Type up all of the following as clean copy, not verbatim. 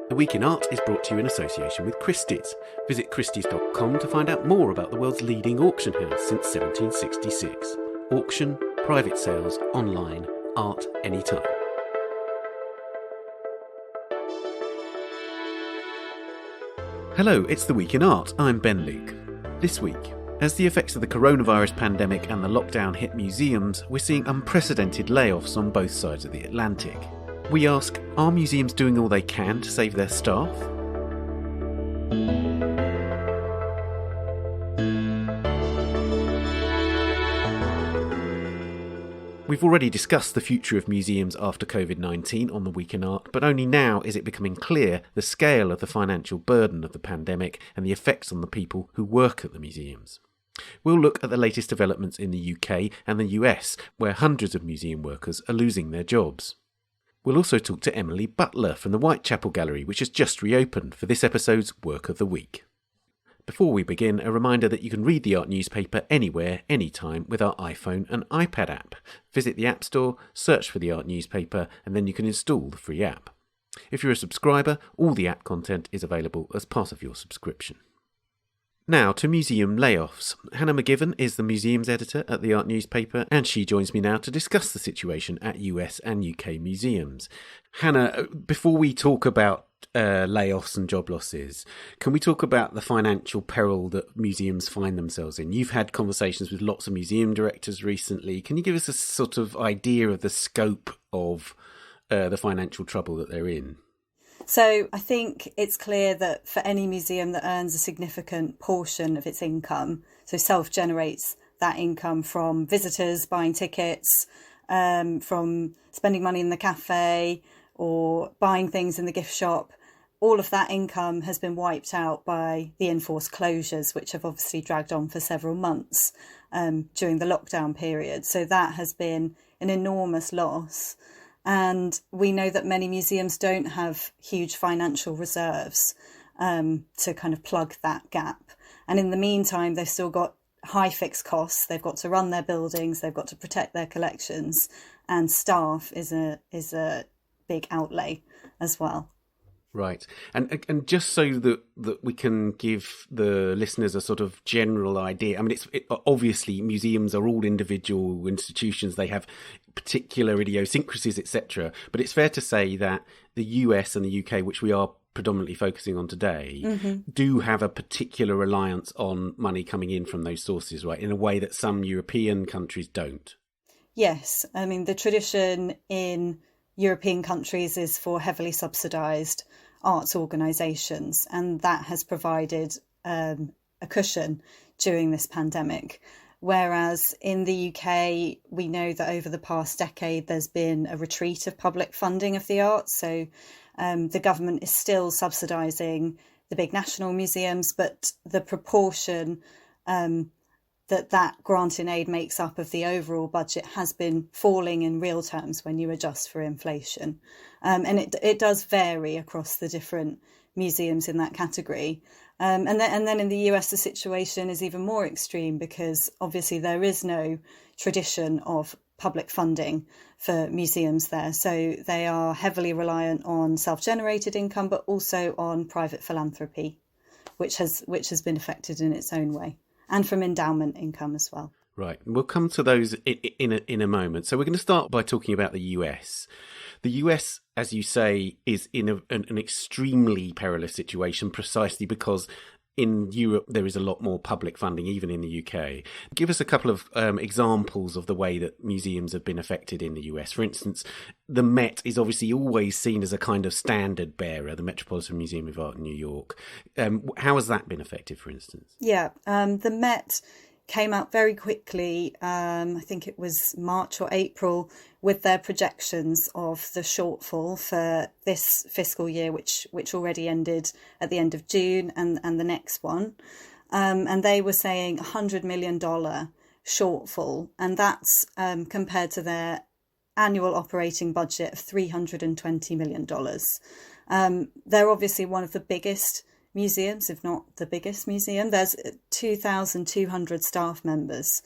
The Week in Art is brought to you in association with Christie's. Visit christies.com to find out more about the world's leading auction house since 1766. Auction, private sales, online, art anytime. Hello, it's The Week in Art. I'm Ben Luke. This week, as the effects of the coronavirus pandemic and the lockdown hit museums, we're seeing unprecedented layoffs on both sides of the Atlantic. We ask, are museums doing all they can to save their staff? We've already discussed the future of museums after COVID-19 on The Week in Art, but only now is it becoming clear the scale of the financial burden of the pandemic and the effects on the people who work at the museums. We'll look at the latest developments in the UK and the US, where hundreds of museum workers are losing their jobs. We'll also talk to Emily Butler from the Whitechapel Gallery, which has just reopened for this episode's Work of the Week. Before we begin, a reminder that you can read the art newspaper anywhere, anytime with our iPhone and iPad app. Visit the App Store, search for the art newspaper, and then you can install the free app. If you're a subscriber, all the app content is available as part of your subscription. Now to museum layoffs. Hannah McGivern is the museums editor at the art newspaper, and she joins me now to discuss the situation at US and UK museums. Hannah, before we talk about layoffs and job losses, can we talk about the financial peril that museums find themselves in? You've had conversations with lots of museum directors recently. Can you give us a sort of idea of the scope of the financial trouble that they're in? So I think it's clear that for any museum that earns a significant portion of its income, so self-generates that income from visitors buying tickets, from spending money in the cafe or buying things in the gift shop, all of that income has been wiped out by the enforced closures, which have obviously dragged on for several months during the lockdown period. So that has been an enormous loss. And we know that many museums don't have huge financial reserves to kind of plug that gap. And in the meantime, they've still got high fixed costs. They've got to run their buildings. They've got to protect their collections. And staff is a big outlay as well. Right. And just so that we can give the listeners a sort of general idea, I mean, obviously museums are all individual institutions. They have particular idiosyncrasies, etc. But it's fair to say that the US and the UK, which we are predominantly focusing on today, do have a particular reliance on money coming in from those sources, right, in a way that some European countries don't. Yes. I mean, the tradition in European countries is for heavily subsidised arts organisations, and that has provided a cushion during this pandemic. Whereas in the UK, we know that over the past decade, there's been a retreat of public funding of the arts. So the government is still subsidising the big national museums, but the proportion that grant in aid makes up of the overall budget has been falling in real terms when you adjust for inflation. And it does vary across the different museums in that category. And then in the US, the situation is even more extreme because obviously there is no tradition of public funding for museums there. So they are heavily reliant on self-generated income, but also on private philanthropy, which has been affected in its own way. And from endowment income as well. Right. We'll come to those in a moment. So we're going to start by talking about the US. The US, as you say, is in an extremely perilous situation precisely because in Europe there is a lot more public funding, even in the UK. Give us a couple of examples of the way that museums have been affected in the US. For instance, the Met is obviously always seen as a kind of standard bearer, the Metropolitan Museum of Art in New York. How has that been affected, for instance? Yeah, the Met came out very quickly, I think it was March or April, with their projections of the shortfall for this fiscal year, which already ended at the end of June and the next one. And they were saying $100 million shortfall, and that's compared to their annual operating budget of $320 million. They're obviously one of the biggest museums, if not the biggest museum. There's 2,200 staff members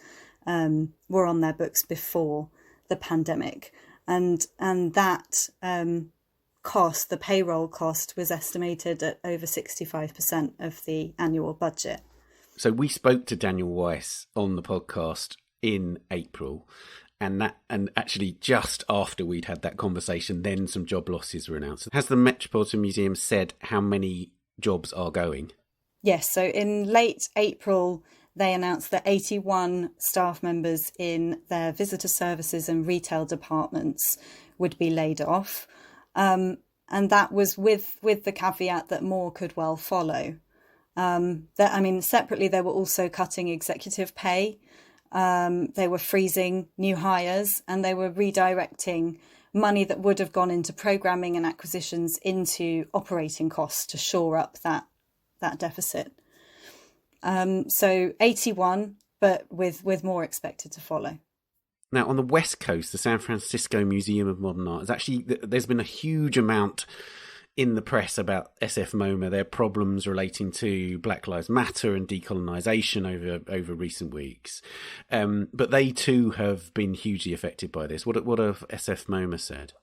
were on their books before the pandemic, and that cost, the payroll cost, was estimated at over 65% of the annual budget. So we spoke to Daniel Weiss on the podcast in April, and actually just after we'd had that conversation, then some job losses were announced. Has the Metropolitan Museum said how many jobs are going? Yes, so in late April, they announced that 81 staff members in their visitor services and retail departments would be laid off. And that was with the caveat that more could well follow. Separately, they were also cutting executive pay. They were freezing new hires, and they were redirecting money that would have gone into programming and acquisitions into operating costs to shore up that deficit. So 81, but with more expected to follow. Now, on the West Coast, the San Francisco Museum of Modern Art, there's been a huge amount in the press about SF MoMA, their problems relating to Black Lives Matter and decolonisation over recent weeks. But they too have been hugely affected by this. What have SF MoMA said?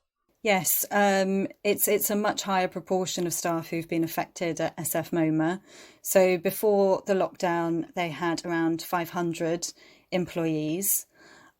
Yes, it's a much higher proportion of staff who've been affected at SF MoMA. So before the lockdown, they had around 500 employees.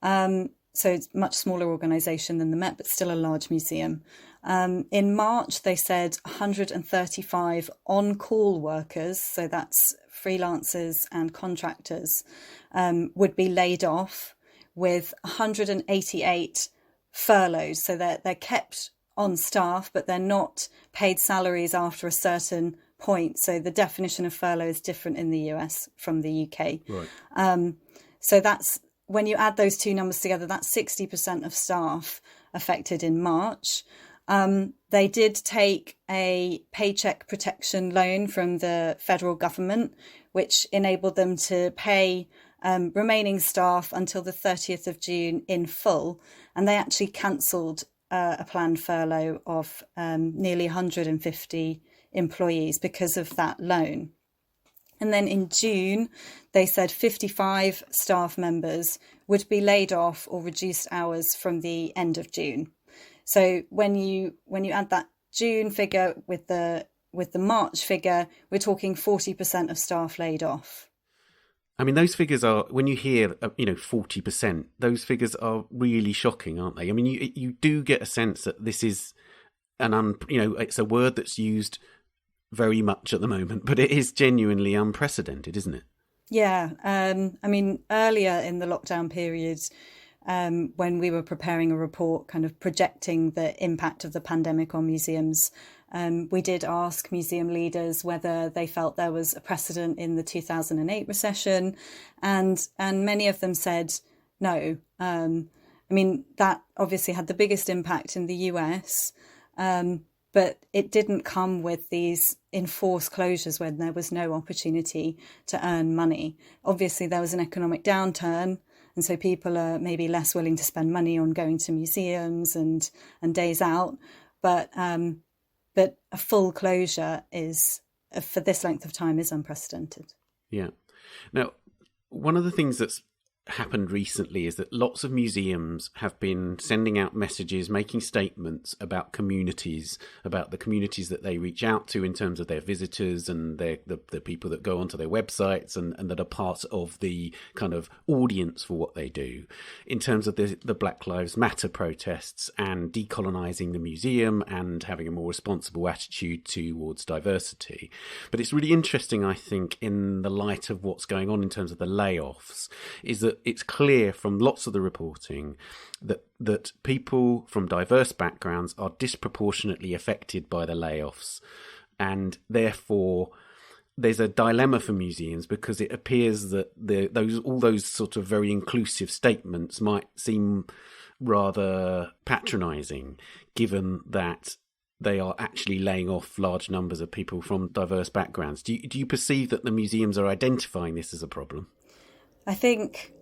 So it's a much smaller organisation than the Met, but still a large museum. In March, they said 135 on-call workers, so that's freelancers and contractors, would be laid off, with 188 furloughed. So they're kept on staff, but they're not paid salaries after a certain point. So the definition of furlough is different in the US from the UK. Right. So that's, when you add those two numbers together, that's 60% of staff affected in March. They did take a paycheck protection loan from the federal government, which enabled them to pay remaining staff until the 30th of June in full. And they actually cancelled a planned furlough of nearly 150 employees because of that loan. And then in June, they said 55 staff members would be laid off or reduced hours from the end of June. So when you add that June figure with the March figure, we're talking 40% of staff laid off. I mean, those figures are, when you hear 40%, those figures are really shocking, aren't they? I mean, you do get a sense that this is it's a word that's used very much at the moment, but it is genuinely unprecedented, isn't it? Yeah. Earlier in the lockdown period, when we were preparing a report kind of projecting the impact of the pandemic on museums, we did ask museum leaders whether they felt there was a precedent in the 2008 recession, and many of them said no. That obviously had the biggest impact in the US, but it didn't come with these enforced closures when there was no opportunity to earn money. Obviously, there was an economic downturn, and so people are maybe less willing to spend money on going to museums and days out. But a full closure for this length of time is unprecedented. Yeah. Now, one of the things that's happened recently is that lots of museums have been sending out messages, making statements about communities, about the communities that they reach out to in terms of their visitors and the people that go onto their websites and that are part of the kind of audience for what they do, in terms of the Black Lives Matter protests and decolonising the museum and having a more responsible attitude towards diversity. But it's really interesting, I think, in the light of what's going on in terms of the layoffs, is that it's clear from lots of the reporting that people from diverse backgrounds are disproportionately affected by the layoffs, and therefore there's a dilemma for museums, because it appears that all those sort of very inclusive statements might seem rather patronising, given that they are actually laying off large numbers of people from diverse backgrounds. Do you perceive that the museums are identifying this as a problem? I think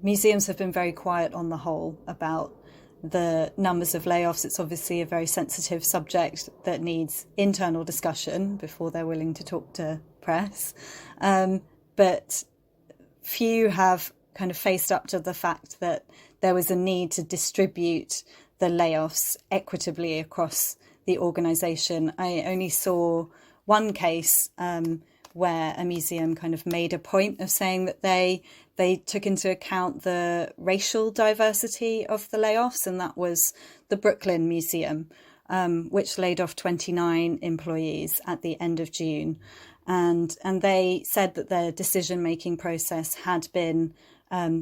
museums have been very quiet on the whole about the numbers of layoffs. It's obviously a very sensitive subject that needs internal discussion before they're willing to talk to press. But few have kind of faced up to the fact that there was a need to distribute the layoffs equitably across the organisation. I only saw one case where a museum kind of made a point of saying that they took into account the racial diversity of the layoffs, and that was the Brooklyn Museum, which laid off 29 employees at the end of June. And they said that their decision-making process had been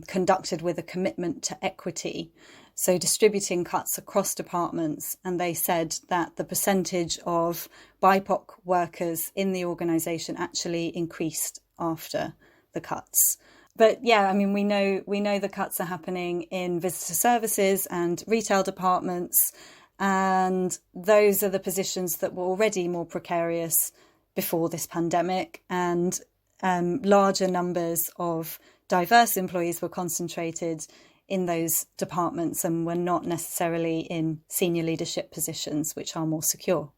conducted with a commitment to equity, so distributing cuts across departments. And they said that the percentage of BIPOC workers in the organisation actually increased after the cuts. But yeah, I mean, we know the cuts are happening in visitor services and retail departments, and those are the positions that were already more precarious before this pandemic, and larger numbers of diverse employees were concentrated in those departments and were not necessarily in senior leadership positions, which are more secure.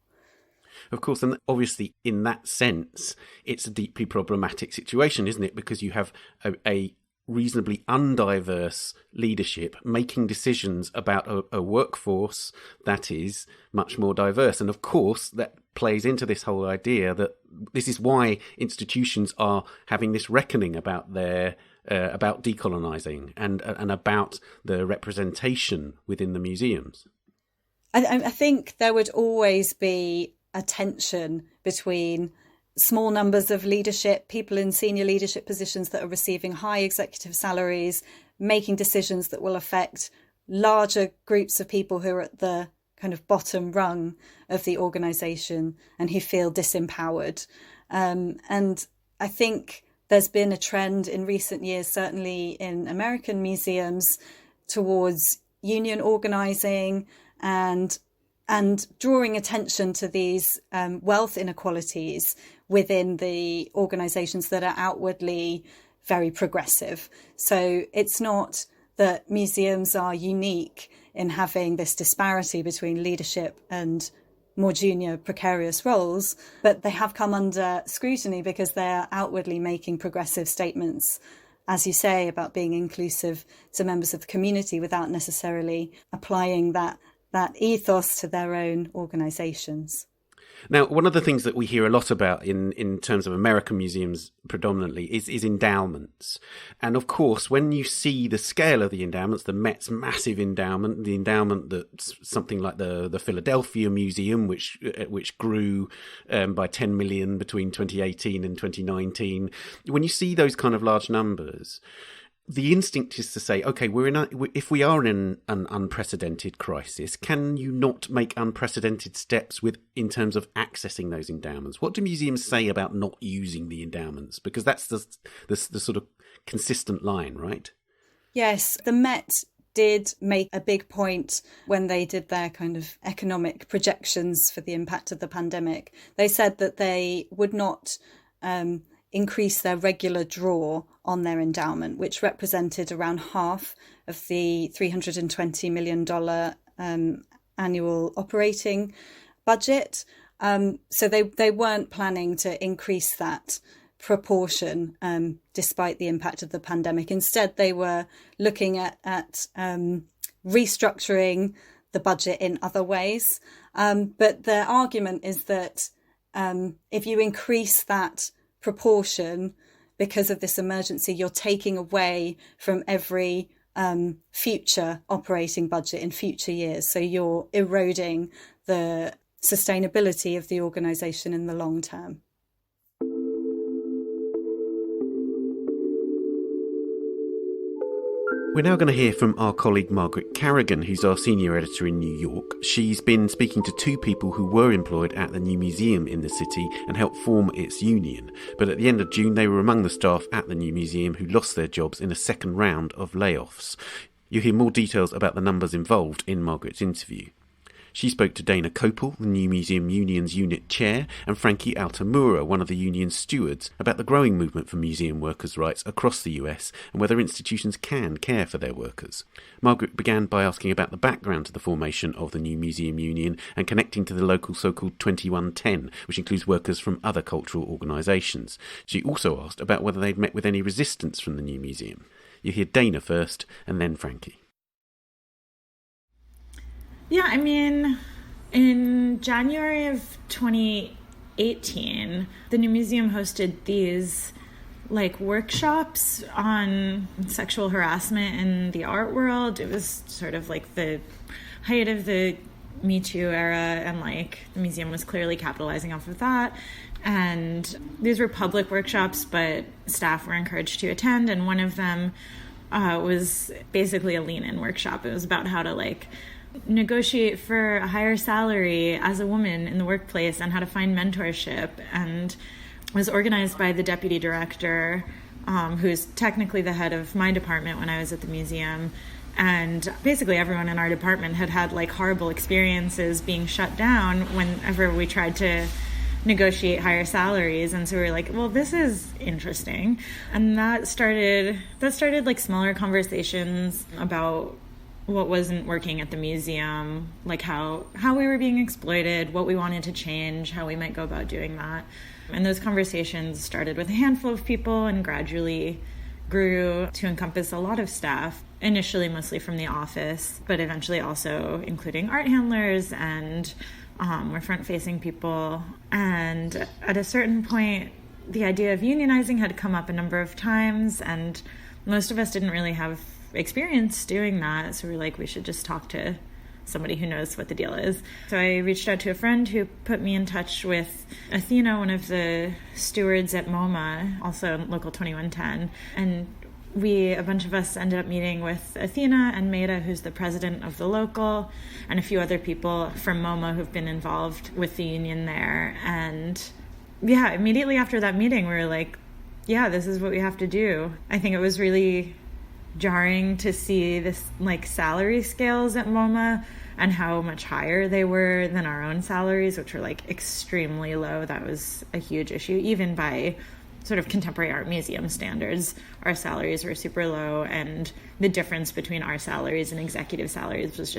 Of course, and obviously in that sense, it's a deeply problematic situation, isn't it? Because you have a reasonably undiverse leadership making decisions about a workforce that is much more diverse. And of course, that plays into this whole idea that this is why institutions are having this reckoning about their about decolonising and about the representation within the museums. I think there would always be a tension between small numbers of leadership, people in senior leadership positions that are receiving high executive salaries, making decisions that will affect larger groups of people who are at the kind of bottom rung of the organisation and who feel disempowered. And I think there's been a trend in recent years, certainly in American museums, towards union organising and drawing attention to these wealth inequalities within the organisations that are outwardly very progressive. So it's not that museums are unique in having this disparity between leadership and more junior precarious roles, but they have come under scrutiny because they're outwardly making progressive statements, as you say, about being inclusive to members of the community without necessarily applying that ethos to their own organisations. Now, one of the things that we hear a lot about in terms of American museums predominantly is endowments. And of course, when you see the scale of the endowments, the Met's massive endowment, the endowment that's something like the Philadelphia Museum, which grew by 10 million between 2018 and 2019, when you see those kind of large numbers, the instinct is to say, okay, if we are in an unprecedented crisis, can you not make unprecedented steps in terms of accessing those endowments? What do museums say about not using the endowments? Because that's the sort of consistent line, right? Yes, the Met did make a big point when they did their kind of economic projections for the impact of the pandemic. They said that they would not increase their regular draw on their endowment, which represented around half of the $320 million annual operating budget. So they weren't planning to increase that proportion despite the impact of the pandemic. Instead, they were looking at restructuring the budget in other ways. But their argument is that if you increase that proportion because of this emergency, you're taking away from every future operating budget in future years. So you're eroding the sustainability of the organisation in the long term. We're now going to hear from our colleague Margaret Carrigan, who's our senior editor in New York. She's been speaking to two people who were employed at the new museum in the city and helped form its union. But at the end of June, they were among the staff at the new museum who lost their jobs in a second round of layoffs. You'll hear more details about the numbers involved in Margaret's interview. She spoke to Dana Kopel, the New Museum Union's unit chair, and Frankie Altamura, one of the union's stewards, about the growing movement for museum workers' rights across the US and whether institutions can care for their workers. Margaret began by asking about the background to the formation of the New Museum Union and connecting to the local so-called 2110, which includes workers from other cultural organisations. She also asked about whether they'd met with any resistance from the new museum. You hear Dana first and then Frankie. Yeah, I mean, In January of 2018, the new museum hosted these workshops on sexual harassment in the art world. It was sort of the height of the Me Too era, and the museum was clearly capitalizing off of that. And these were public workshops, but staff were encouraged to attend, and one of them was basically a lean-in workshop. It was about how to negotiate for a higher salary as a woman in the workplace and how to find mentorship, and was organized by the deputy director, who's technically the head of my department when I was at the museum. And basically everyone in our department had horrible experiences being shut down whenever we tried to negotiate higher salaries. And so we were like, well, this is interesting. And that started smaller conversations about what wasn't working at the museum, how we were being exploited, what we wanted to change, how we might go about doing that. And those conversations started with a handful of people and gradually grew to encompass a lot of staff, initially mostly from the office, but eventually also including art handlers and more front-facing people. And at a certain point, the idea of unionizing had come up a number of times, and most of us didn't really have experience doing that. So we're we should just talk to somebody who knows what the deal is. So I reached out to a friend who put me in touch with Athena, one of the stewards at MoMA, also Local 2110. And a bunch of us ended up meeting with Athena and Maida, who's the president of the local, and a few other people from MoMA who've been involved with the union there. And yeah, immediately after that meeting, we were yeah, this is what we have to do. I think it was really jarring to see this salary scales at MoMA and how much higher they were than our own salaries, which were extremely low. That was a huge issue. Even by sort of contemporary art museum standards, our salaries were super low, and the difference between our salaries and executive salaries is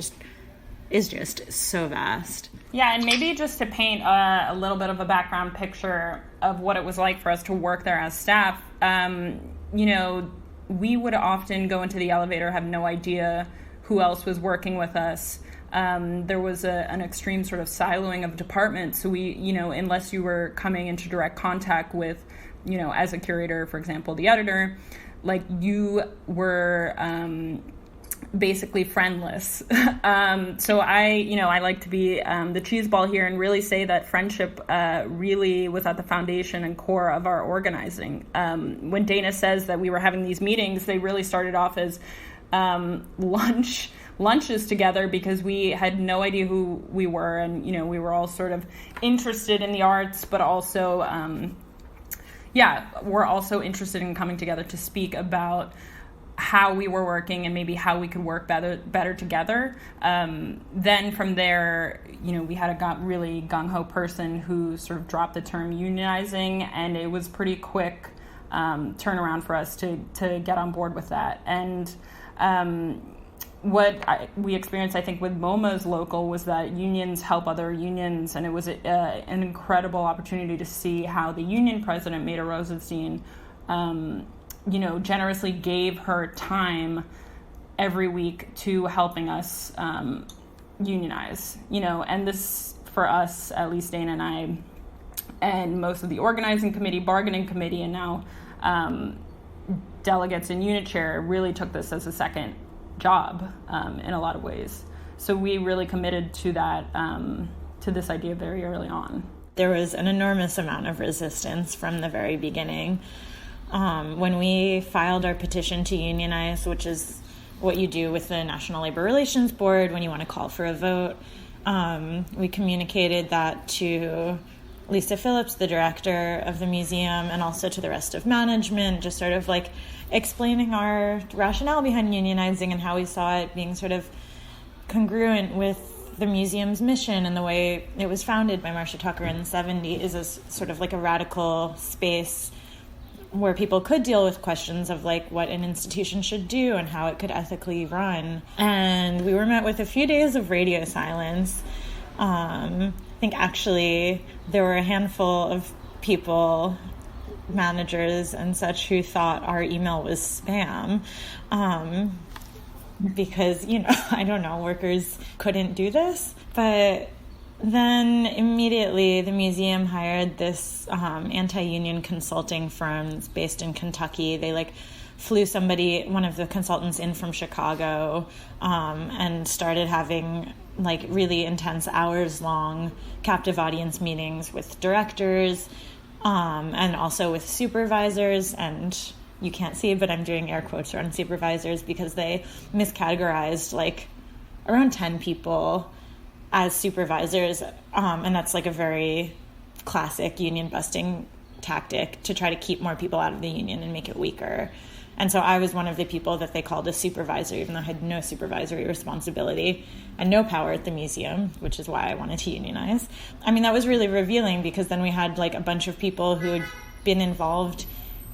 just so vast. Yeah, and maybe just to paint a little bit of a background picture of what it was like for us to work there as staff, we would often go into the elevator, have no idea who else was working with us. There was an extreme sort of siloing of departments. So we, unless you were coming into direct contact with, as a curator, for example, the editor, you were basically friendless. So I like to be the cheeseball here and really say that friendship really was at the foundation and core of our organizing. When Dana says that we were having these meetings, they really started off as lunches together because we had no idea who we were, and we were all sort of interested in the arts, but also we're also interested in coming together to speak about how we were working and maybe how we could work better together. Then from there, we had a really gung-ho person who sort of dropped the term unionizing, and it was pretty quick turnaround for us to get on board with that. And we experienced, I think, with MoMA's local was that unions help other unions, and it was an incredible opportunity to see how the union president, Maida Rosenstein, generously gave her time every week to helping us unionize, and this, for us, at least Dana and I, and most of the organizing committee, bargaining committee, and now delegates and unit chair really took this as a second job in a lot of ways. So we really committed to that, to this idea very early on. There was an enormous amount of resistance from the very beginning. When we filed our petition to unionize, which is what you do with the National Labor Relations Board when you want to call for a vote, we communicated that to Lisa Phillips, the director of the museum, and also to the rest of management, just sort of explaining our rationale behind unionizing and how we saw it being sort of congruent with the museum's mission and the way it was founded by Marcia Tucker in the 70s as sort of a radical space where people could deal with questions of what an institution should do and how it could ethically run. And we were met with a few days of radio silence. I think actually there were a handful of people, managers and such, who thought our email was spam because, I don't know, workers couldn't do this. But then immediately the museum hired this anti-union consulting firm based in Kentucky. They flew one of the consultants in from Chicago, and started having really intense hours-long captive audience meetings with directors, and also with supervisors. And you can't see, but I'm doing air quotes around supervisors because they miscategorized around 10 people as supervisors, and that's a very classic union busting tactic to try to keep more people out of the union and make it weaker. And so I was one of the people that they called a supervisor, even though I had no supervisory responsibility and no power at the museum, which is why I wanted to unionize. I mean, that was really revealing, because then we had a bunch of people who had been involved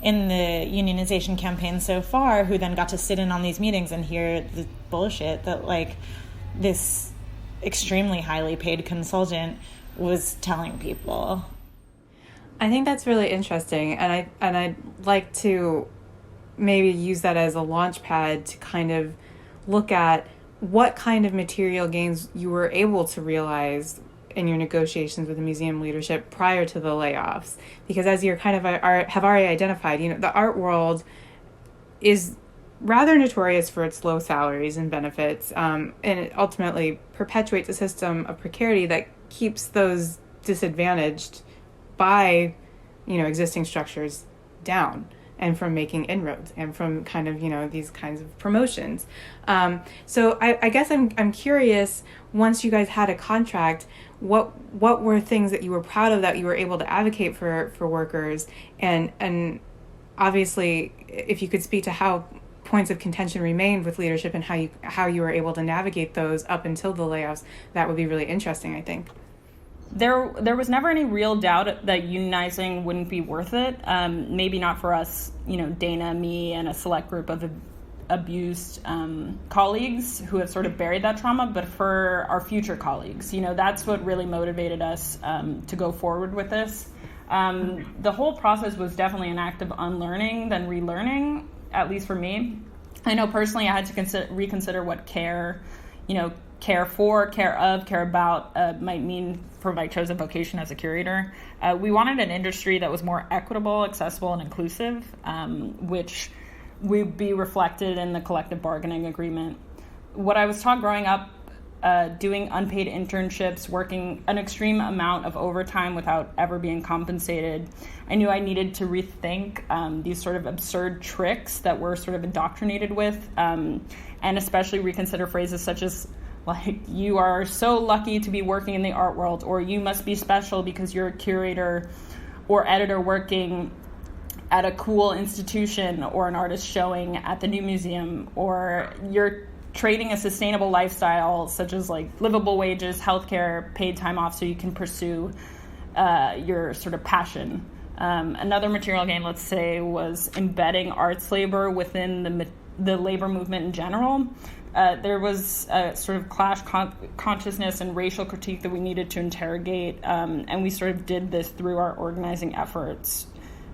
in the unionization campaign so far, who then got to sit in on these meetings and hear the bullshit that this extremely highly paid consultant was telling people. I think that's really interesting, and I'd like to maybe use that as a launch pad to kind of look at what kind of material gains you were able to realize in your negotiations with the museum leadership prior to the layoffs. Because as you're have already identified, the art world is rather notorious for its low salaries and benefits, and it ultimately perpetuates a system of precarity that keeps those disadvantaged by, existing structures down and from making inroads and from these kinds of promotions. So I guess I'm curious, once you guys had a contract, what were things that you were proud of that you were able to advocate for workers, and obviously if you could speak to how points of contention remained with leadership and how you were able to navigate those up until the layoffs, that would be really interesting, I think. There was never any real doubt that unionizing wouldn't be worth it. Maybe not for us, Dana, me, and a select group of abused colleagues who have sort of buried that trauma, but for our future colleagues. That's what really motivated us to go forward with this. The whole process was definitely an act of unlearning than relearning, at least for me. I know personally I had to reconsider what care for, care of, care about might mean for my chosen vocation as a curator. We wanted an industry that was more equitable, accessible, and inclusive, which would be reflected in the collective bargaining agreement. What I was taught growing up, doing unpaid internships, working an extreme amount of overtime without ever being compensated, I knew I needed to rethink these sort of absurd tricks that we're sort of indoctrinated with, and especially reconsider phrases such as you are so lucky to be working in the art world, or you must be special because you're a curator or editor working at a cool institution or an artist showing at the new museum, or you're trading a sustainable lifestyle such as livable wages, healthcare, paid time off so you can pursue your sort of passion. Another material gain, let's say, was embedding arts labor within the labor movement in general. There was a sort of class consciousness and racial critique that we needed to interrogate, and we sort of did this through our organizing efforts.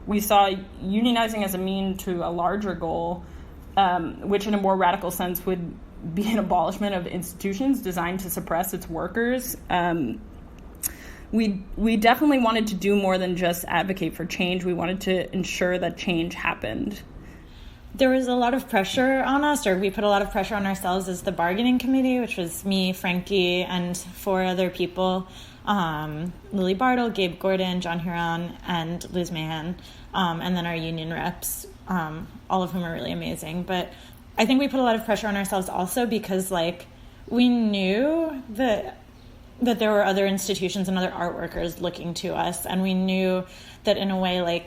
We saw unionizing as a mean to a larger goal, which in a more radical sense would be an abolishment of institutions designed to suppress its workers. We definitely wanted to do more than just advocate for change. We wanted to ensure that change happened. There was a lot of pressure on us, or we put a lot of pressure on ourselves as the bargaining committee, which was me, Frankie, and 4 other people, Lily Bartle, Gabe Gordon, John Huron, and Liz Mahan, and then our union reps, all of whom are really amazing. But I think we put a lot of pressure on ourselves also because, we knew that there were other institutions and other art workers looking to us, and we knew that in a way,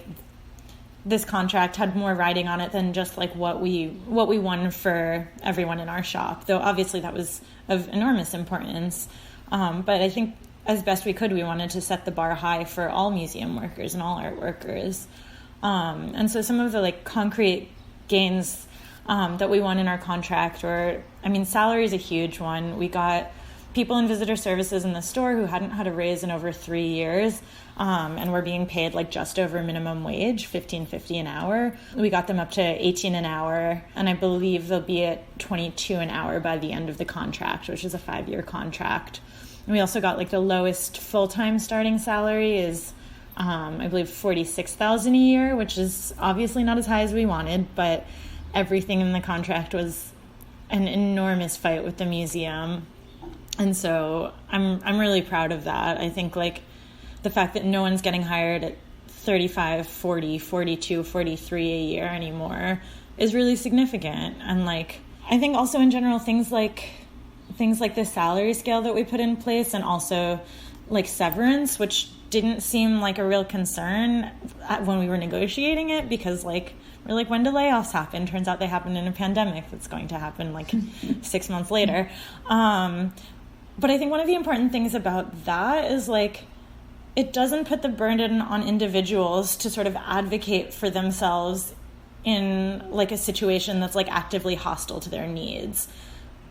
this contract had more riding on it than just what we won for everyone in our shop, though obviously that was of enormous importance. But I think as best we could, we wanted to set the bar high for all museum workers and all art workers. And so some of the concrete gains that we won in our contract, salary is a huge one. We got people in visitor services in the store who hadn't had a raise in over 3 years, and were being paid like just over minimum wage, $15.50 an hour. We got them up to $18 an hour, and I believe they'll be at $22 an hour by the end of the contract, which is a 5-year contract. And we also got like the lowest full-time starting salary is, I believe, $46,000 a year, which is obviously not as high as we wanted, but everything in the contract was an enormous fight with the museum. And so I'm really proud of that. I think like the fact that no one's getting hired at 35, 40, 42, 43 a year anymore is really significant. And like, I think also in general, things like the salary scale that we put in place, and also like severance, which didn't seem like a real concern when we were negotiating it, because like, we're like, when do layoffs happen? Turns out they happened in a pandemic that's going to happen like 6 months later. But I think one of the important things about that is like, it doesn't put the burden on individuals to sort of advocate for themselves in like a situation that's like actively hostile to their needs.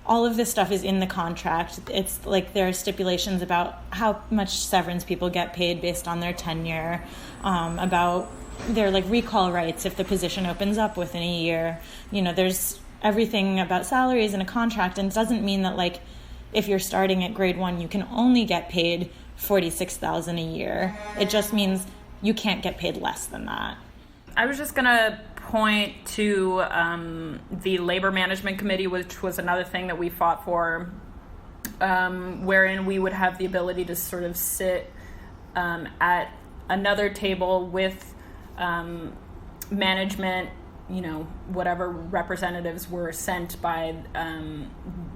All of this stuff is in the contract. It's like there are stipulations about how much severance people get paid based on their tenure, about their like recall rights if the position opens up within a year. You know, there's everything about salaries in a contract, and it doesn't mean that like if you're starting at grade 1, you can only get paid $46,000 a year. It just means you can't get paid less than that. I was just gonna point to the Labor Management Committee, which was another thing that we fought for, wherein we would have the ability to sort of sit at another table with management, you know, whatever representatives were sent by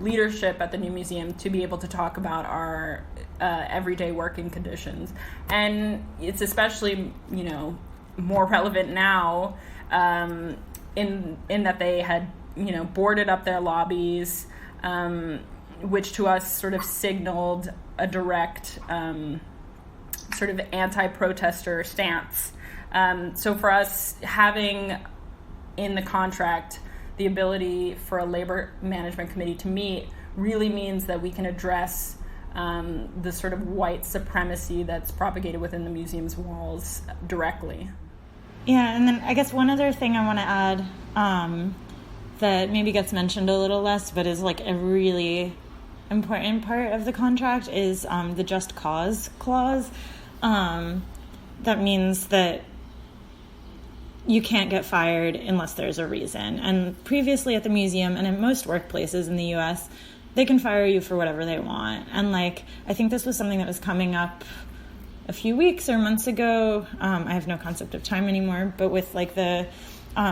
leadership at the new museum to be able to talk about our everyday working conditions. And it's especially, you know, more relevant now in that they had, you know, boarded up their lobbies, which to us sort of signaled a direct sort of anti-protester stance. So for us, having in the contract the ability for a labor management committee to meet really means that we can address the sort of white supremacy that's propagated within the museum's walls directly. Yeah, and then I guess one other thing I want to add that maybe gets mentioned a little less, but is like a really important part of the contract is the just cause clause. That means that you can't get fired unless there's a reason. And previously at the museum and in most workplaces in the U.S., they can fire you for whatever they want. And like, I think this was something that was coming up a few weeks or months ago. I have no concept of time anymore, but with like the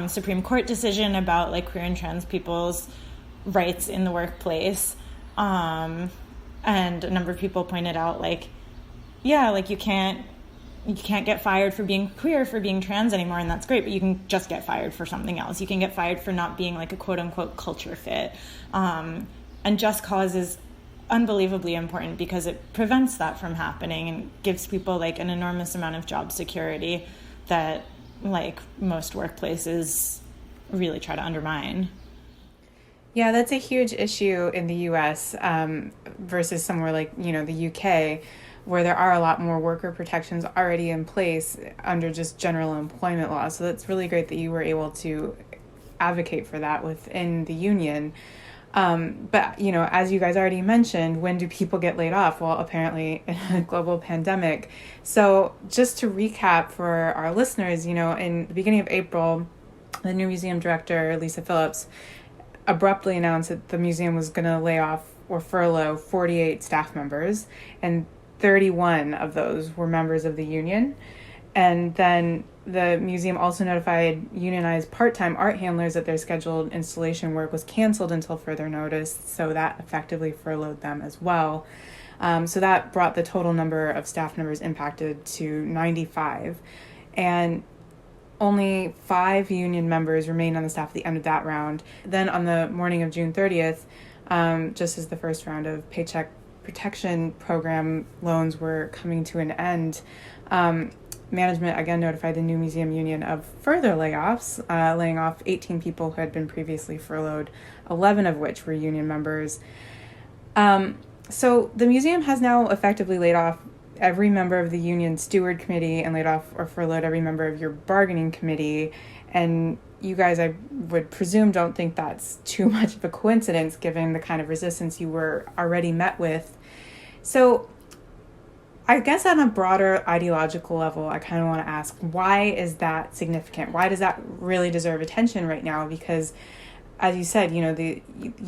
Supreme Court decision about like queer and trans people's rights in the workplace. And a number of people pointed out like, yeah, like you can't get fired for being queer, for being trans anymore, and that's great, but you can just get fired for something else. You can get fired for not being like a quote-unquote culture fit. And just cause is unbelievably important because it prevents that from happening and gives people like an enormous amount of job security that like most workplaces really try to undermine. Yeah, that's a huge issue in the U.S. Versus somewhere like, you know, the U.K., where there are a lot more worker protections already in place under just general employment law. So that's really great that you were able to advocate for that within the union. But, you know, as you guys already mentioned, when do people get laid off? Well, apparently in a global pandemic. So just to recap for our listeners, you know, in the beginning of April, the new museum director, Lisa Phillips, abruptly announced that the museum was going to lay off or furlough 48 staff members, and 31 of those were members of the union. And then the museum also notified unionized part-time art handlers that their scheduled installation work was canceled until further notice, so that effectively furloughed them as well. So that brought the total number of staff members impacted to 95. And only 5 union members remained on the staff at the end of that round. Then on the morning of June 30th, just as the first round of Paycheck Protection Program loans were coming to an end, management again notified the new museum union of further layoffs, laying off 18 people who had been previously furloughed, 11 of which were union members. So the museum has now effectively laid off every member of the union steward committee and laid off or furloughed every member of your bargaining committee. And you guys, I would presume, don't think that's too much of a coincidence given the kind of resistance you were already met with. So I guess on a broader ideological level, I kind of want to ask, why is that significant? Why does that really deserve attention right now? Because as you said, you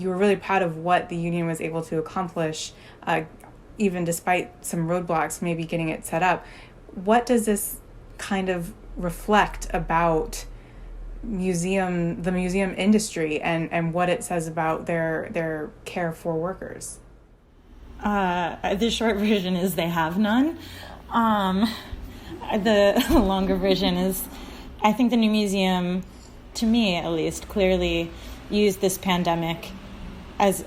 were really proud of what the union was able to accomplish, even despite some roadblocks, maybe getting it set up. What does this kind of reflect about the museum industry and what it says about their care for workers? The short version is they have none. The longer version is, I think the new museum, to me at least, clearly used this pandemic as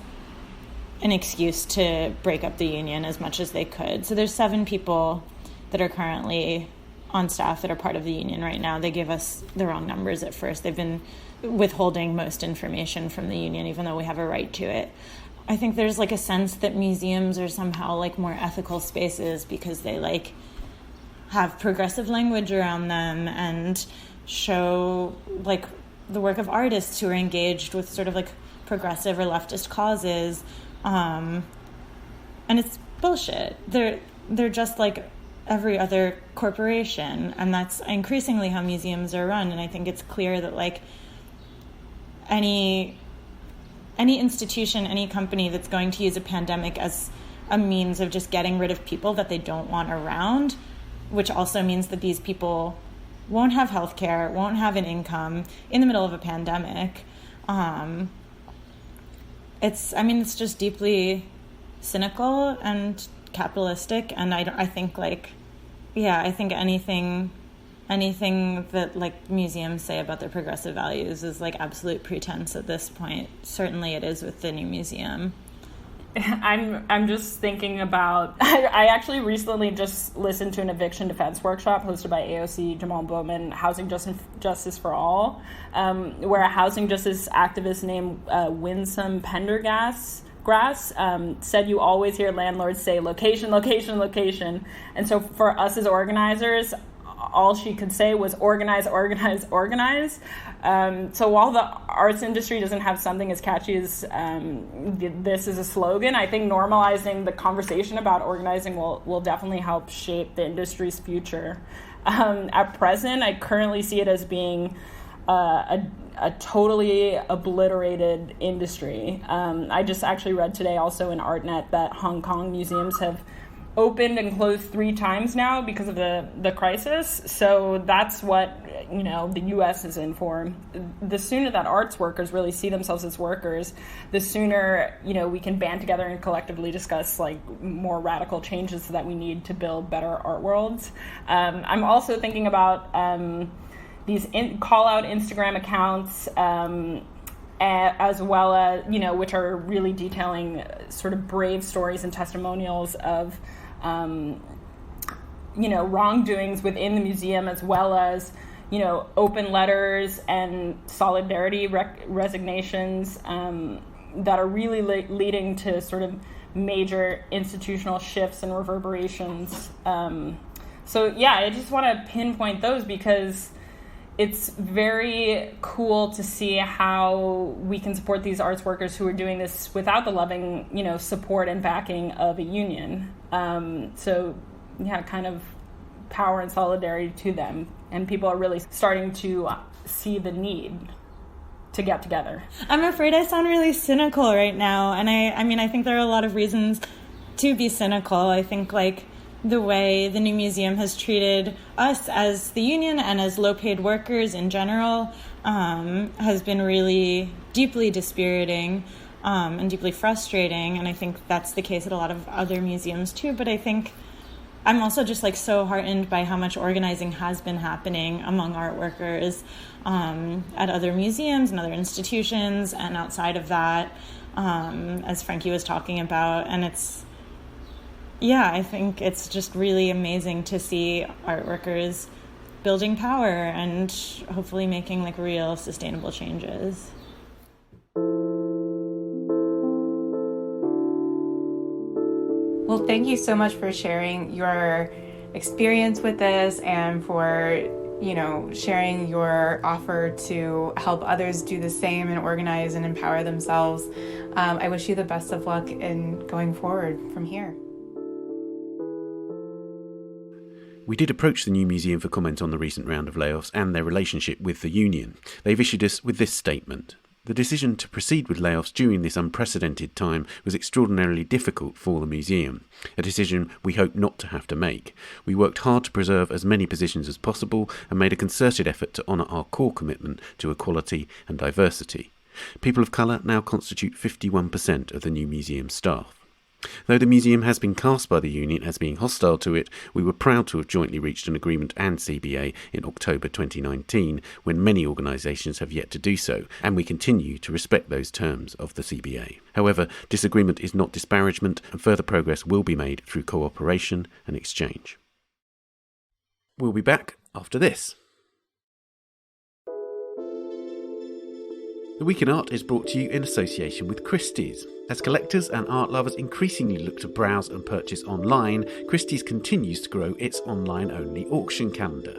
an excuse to break up the union as much as they could. So there's 7 people that are currently on staff that are part of the union right now. They gave us the wrong numbers at first. They've been withholding most information from the union, even though we have a right to it. I think there's like a sense that museums are somehow like more ethical spaces because they like have progressive language around them and show like the work of artists who are engaged with sort of like progressive or leftist causes. And it's bullshit. They're just like every other corporation, and that's increasingly how museums are run. And I think it's clear that like any institution, any company that's going to use a pandemic as a means of just getting rid of people that they don't want around, which also means that these people won't have health care, won't have an income in the middle of a pandemic. It's just deeply cynical and capitalistic, and I think anything that like museums say about their progressive values is like absolute pretense at this point. Certainly it is with the new museum. I'm just thinking about, I actually recently just listened to an eviction defense workshop hosted by AOC Jamal Bowman, Housing Justice for All, where a housing justice activist named Winsome Pendergrass said you always hear landlords say location, location, location. And so for us as organizers, all she could say was organize, organize, organize. So while the arts industry doesn't have something as catchy as this as a slogan, I think normalizing the conversation about organizing will definitely help shape the industry's future. At present, I currently see it as being a totally obliterated industry. I just actually read today also in ArtNet that Hong Kong museums have opened and closed 3 times now because of the crisis. So that's what the U.S. is in for. The sooner that arts workers really see themselves as workers, the sooner we can band together and collectively discuss like more radical changes that we need to build better art worlds. I'm also thinking about these call-out Instagram accounts, as well as which are really detailing sort of brave stories and testimonials of wrongdoings within the museum, as well as open letters and solidarity resignations that are really leading to sort of major institutional shifts and reverberations. So yeah, I just want to pinpoint those because it's very cool to see how we can support these arts workers who are doing this without the loving, support and backing of a union. So yeah, kind of power and solidarity to them. And people are really starting to see the need to get together. I'm afraid I sound really cynical right now. And I think there are a lot of reasons to be cynical. I think like the way the new museum has treated us as the union and as low-paid workers in general has been really deeply dispiriting and deeply frustrating. And I think that's the case at a lot of other museums too. But I think I'm also just like so heartened by how much organizing has been happening among art workers at other museums and other institutions and outside of that, as Frankie was talking about. And I think it's just really amazing to see art workers building power and hopefully making like real sustainable changes. Well, thank you so much for sharing your experience with this and for, sharing your offer to help others do the same and organize and empower themselves. I wish you the best of luck in going forward from here. We did approach the new museum for comment on the recent round of layoffs and their relationship with the union. They've issued us with this statement. The decision to proceed with layoffs during this unprecedented time was extraordinarily difficult for the museum, a decision we hope not to have to make. We worked hard to preserve as many positions as possible and made a concerted effort to honour our core commitment to equality and diversity. People of colour now constitute 51% of the new museum staff. Though the museum has been cast by the union as being hostile to it, we were proud to have jointly reached an agreement and CBA in October 2019, when many organisations have yet to do so, and we continue to respect those terms of the CBA. However, disagreement is not disparagement, and further progress will be made through cooperation and exchange. We'll be back after this. The Week in Art is brought to you in association with Christie's. As collectors and art lovers increasingly look to browse and purchase online, Christie's continues to grow its online-only auction calendar.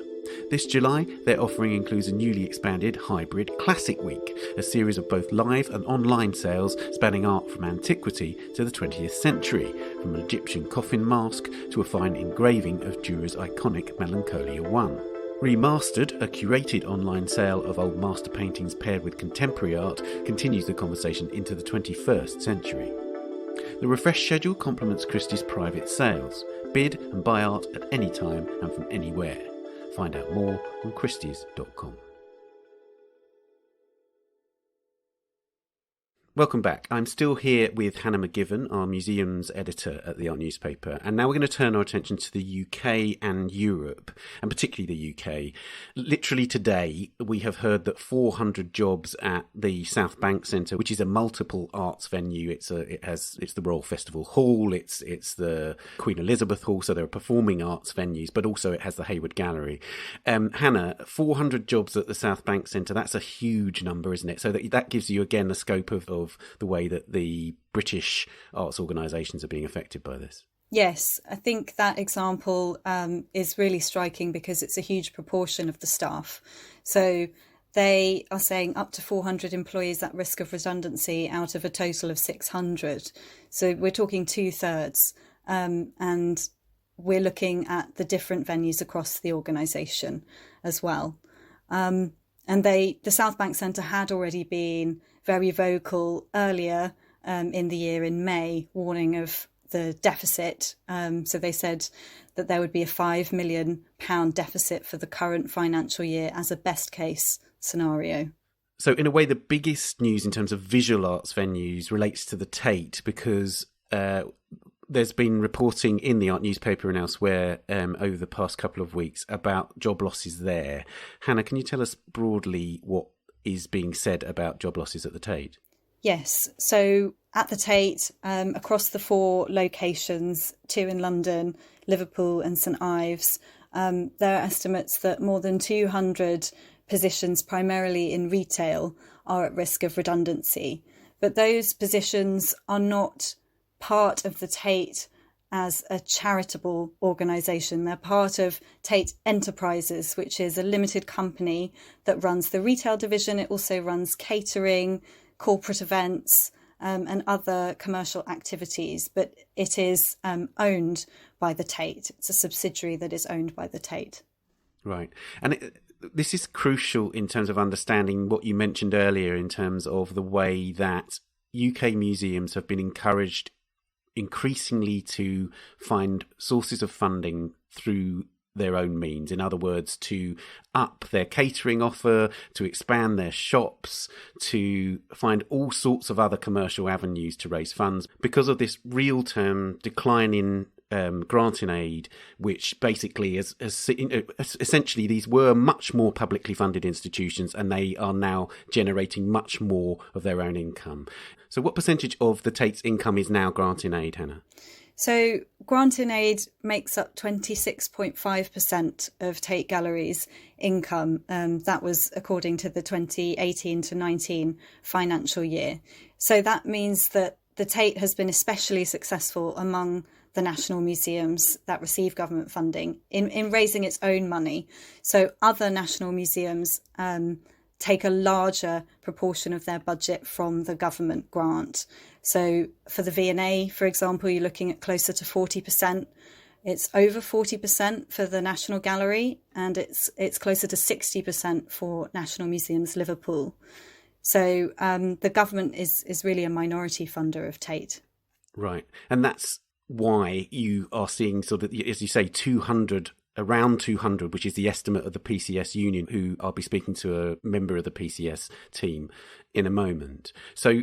This July, their offering includes a newly expanded hybrid Classic Week, a series of both live and online sales spanning art from antiquity to the 20th century, from an Egyptian coffin mask to a fine engraving of Dürer's iconic Melancholia I. Remastered, a curated online sale of old master paintings paired with contemporary art, continues the conversation into the 21st century. The refreshed schedule complements Christie's private sales. Bid and buy art at any time and from anywhere. Find out more on christies.com. Welcome back. I'm still here with Hannah McGivern, our museums editor at the Art Newspaper, and now we're going to turn our attention to the UK and Europe, and particularly the UK. Literally today, we have heard that 400 jobs at the South Bank Centre, which is a multiple arts venue. It's the Royal Festival Hall, it's the Queen Elizabeth Hall, so there are performing arts venues, but also it has the Hayward Gallery. Hannah, 400 jobs at the South Bank Centre, that's a huge number, isn't it? So that gives you again a scope of the way that the British arts organisations are being affected by this. Yes, I think that example is really striking because it's a huge proportion of the staff. So they are saying up to 400 employees at risk of redundancy out of a total of 600. So we're talking 2/3. And we're looking at the different venues across the organisation as well. And the South Bank Centre had already been very vocal earlier in the year in May, warning of the deficit. So they said that there would be a £5 million deficit for the current financial year as a best case scenario. So in a way, the biggest news in terms of visual arts venues relates to the Tate, because there's been reporting in the Art Newspaper and elsewhere over the past couple of weeks about job losses there. Hannah, can you tell us broadly what is being said about job losses at the Tate? Yes, so at the Tate, across the 4 locations, 2 in London, Liverpool and St Ives, there are estimates that more than 200 positions, primarily in retail, are at risk of redundancy. But those positions are not part of the Tate as a charitable organisation. They're part of Tate Enterprises, which is a limited company that runs the retail division. It also runs catering, corporate events, and other commercial activities. But it is owned by the Tate. It's a subsidiary that is owned by the Tate. Right. And this is crucial in terms of understanding what you mentioned earlier in terms of the way that UK museums have been encouraged increasingly to find sources of funding through their own means. In other words, to up their catering offer, to expand their shops, to find all sorts of other commercial avenues to raise funds because of this real-term decline in grant in aid, which basically is essentially these were much more publicly funded institutions and they are now generating much more of their own income. So what percentage of the Tate's income is now grant in aid, Hannah? So grant in aid makes up 26.5% of Tate Gallery's income. That was according to the 2018 to 19 financial year. So that means that the Tate has been especially successful among the national museums that receive government funding in raising its own money. So other national museums take a larger proportion of their budget from the government grant. So for the V&A, for example, you're looking at closer to 40%. It's over 40% for the National Gallery, and it's closer to 60% for National Museums Liverpool. So the government is really a minority funder of Tate. Right. And that's why you are seeing sort of, as you say, around 200, which is the estimate of the PCS union, who I'll be speaking to a member of the PCS team in a moment. So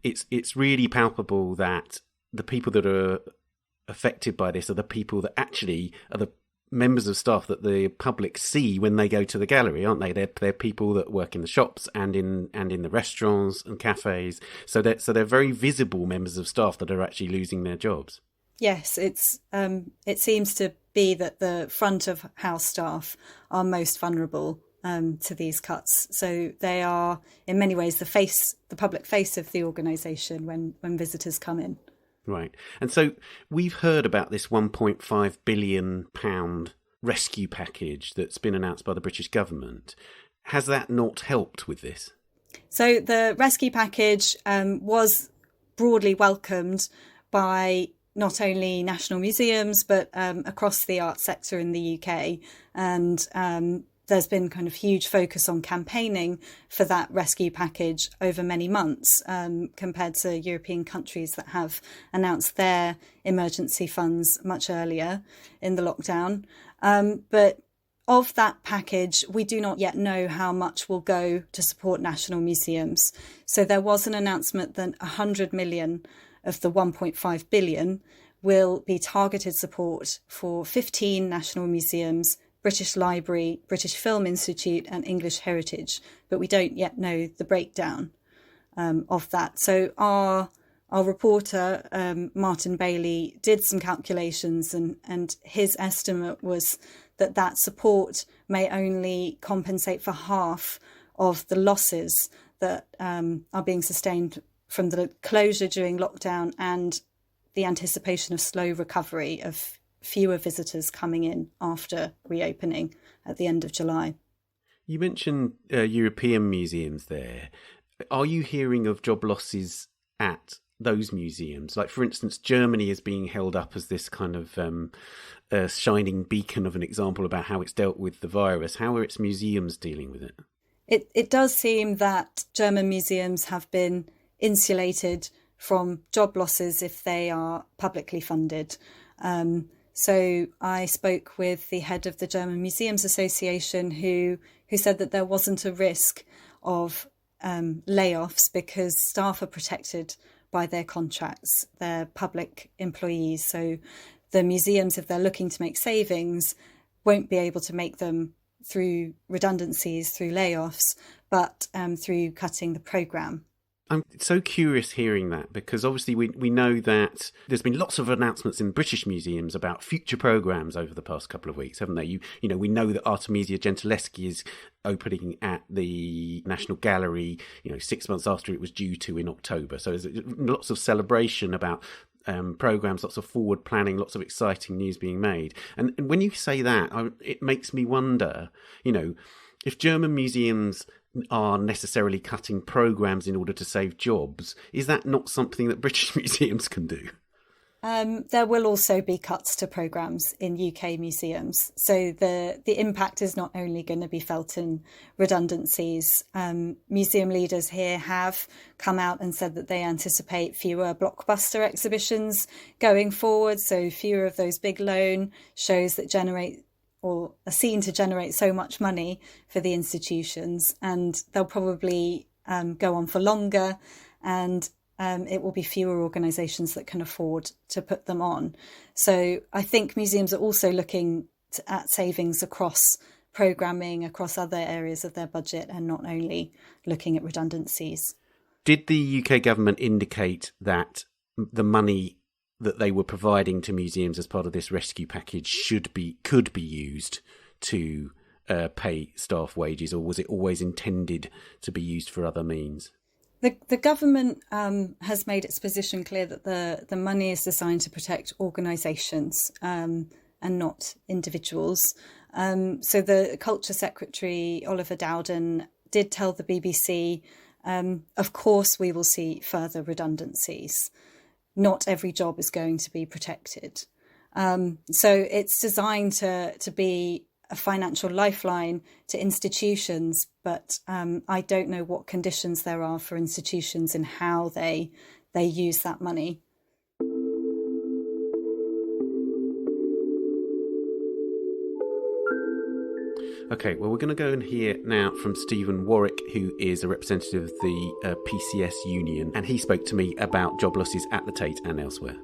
it's really palpable that the people that are affected by this are the people that actually are the members of staff that the public see when they go to the gallery, aren't they? They're people that work in the shops and in the restaurants and cafes. So they're very visible members of staff that are actually losing their jobs. Yes, it seems to be that the front of house staff are most vulnerable to these cuts. So they are, in many ways, the public face of the organisation when visitors come in. Right. And so we've heard about this £1.5 billion rescue package that's been announced by the British government. Has that not helped with this? So the rescue package was broadly welcomed by not only national museums, but across the arts sector in the UK. And there's been kind of huge focus on campaigning for that rescue package over many months compared to European countries that have announced their emergency funds much earlier in the lockdown. But of that package, we do not yet know how much will go to support national museums. So there was an announcement that 100 million of the 1.5 billion will be targeted support for 15 national museums, British Library, British Film Institute and English Heritage, but we don't yet know the breakdown of that. So our reporter, Martin Bailey, did some calculations and his estimate was that support may only compensate for half of the losses that are being sustained from the closure during lockdown and the anticipation of slow recovery of fewer visitors coming in after reopening at the end of July. You mentioned European museums there. Are you hearing of job losses at those museums? Like, for instance, Germany is being held up as this kind of shining beacon of an example about how it's dealt with the virus. How are its museums dealing with it? It does seem that German museums have been insulated from job losses if they are publicly funded. So I spoke with the head of the German Museums Association who said that there wasn't a risk of layoffs because staff are protected by their contracts. They're public employees. So the museums, if they're looking to make savings, won't be able to make them through redundancies, through layoffs, but through cutting the programme. I'm so curious hearing that because obviously we know that there's been lots of announcements in British museums about future programmes over the past couple of weeks, haven't they? You know, we know that Artemisia Gentileschi is opening at the National Gallery, 6 months after it was due to in October. So there's lots of celebration about programmes, lots of forward planning, lots of exciting news being made. And when you say that, it makes me wonder, if German museums are necessarily cutting programmes in order to save jobs, is that not something that British museums can do? There will also be cuts to programmes in UK museums. So the impact is not only going to be felt in redundancies. Museum leaders here have come out and said that they anticipate fewer blockbuster exhibitions going forward. So fewer of those big loan shows that generate or are seen to generate so much money for the institutions, and they'll probably go on for longer, and it will be fewer organisations that can afford to put them on. So I think museums are also looking at savings across programming, across other areas of their budget, and not only looking at redundancies. Did the UK government indicate that the money that they were providing to museums as part of this rescue package could be used to pay staff wages, or was it always intended to be used for other means? The government has made its position clear that the money is designed to protect organisations and not individuals. So the Culture Secretary, Oliver Dowden, did tell the BBC, of course we will see further redundancies. Not every job is going to be protected. So it's designed to be a financial lifeline to institutions, but I don't know what conditions there are for institutions and how they use that money. Okay, well, we're going to go and hear now from Steven Warwick, who is a representative of the PCS union, and he spoke to me about job losses at the Tate and elsewhere.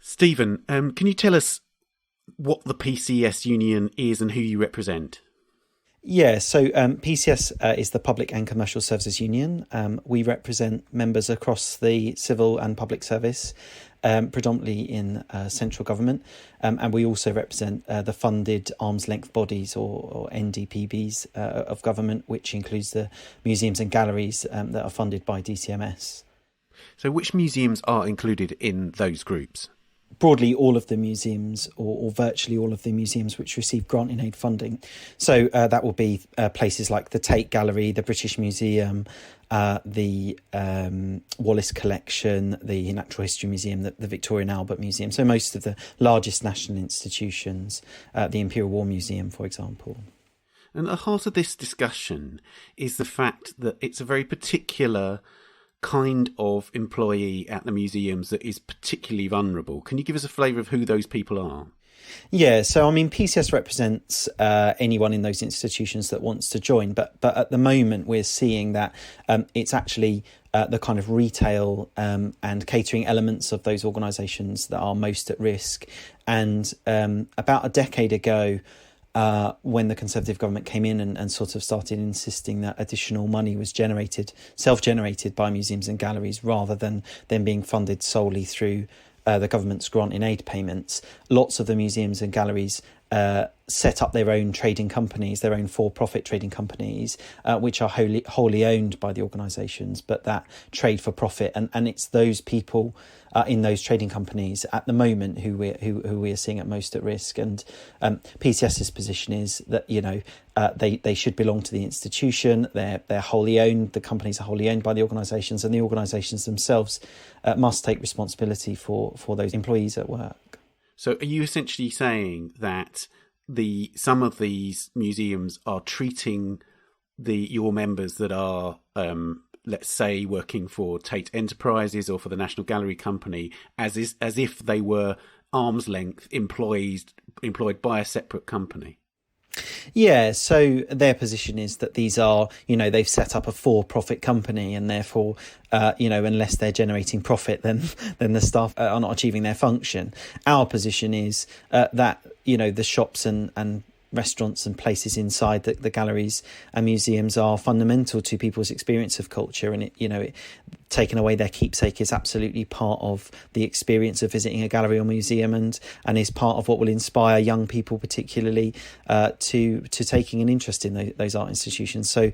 Steven, can you tell us what the PCS union is and who you represent? Yeah, so PCS is the Public and Commercial Services Union. We represent members across the civil and public service, predominantly in central government, and we also represent the funded arm's length bodies or NDPBs of government, which includes the museums and galleries that are funded by DCMS. So which museums are included in those groups? Broadly, all of the museums or virtually all of the museums which receive grant in aid funding. So that will be places like the Tate Gallery, the British Museum, the Wallace Collection, the Natural History Museum, the Victoria and Albert Museum. So most of the largest national institutions, the Imperial War Museum, for example. And at the heart of this discussion is the fact that it's a very particular kind of employee at the museums that is particularly vulnerable. Can you give us a flavour of who those people are? Yeah, so I mean, PCS represents anyone in those institutions that wants to join, but at the moment we're seeing that it's actually the kind of retail and catering elements of those organisations that are most at risk. And about a decade ago, when the Conservative government came in and sort of started insisting that additional money was self-generated by museums and galleries rather than them being funded solely through the government's grant in aid payments, lots of the museums and galleries set up their own trading companies, their own for-profit trading companies, which are wholly owned by the organisations, but that trade for profit. And it's those people in those trading companies at the moment who we are seeing at most at risk. And PCS's position is that they should belong to the institution. They're wholly owned. The companies are wholly owned by the organisations, and the organisations themselves must take responsibility for those employees at work. So are you essentially saying that some of these museums are treating your members that are, let's say, working for Tate Enterprises or for the National Gallery Company as if they were arm's length employed by a separate company? Yeah, so their position is that these are, they've set up a for-profit company, and therefore, unless they're generating profit, then the staff are not achieving their function. Our position is that, the shops and restaurants and places inside the galleries and museums are fundamental to people's experience of culture, and taking away their keepsake is absolutely part of the experience of visiting a gallery or museum, and is part of what will inspire young people particularly to taking an interest in those art institutions. So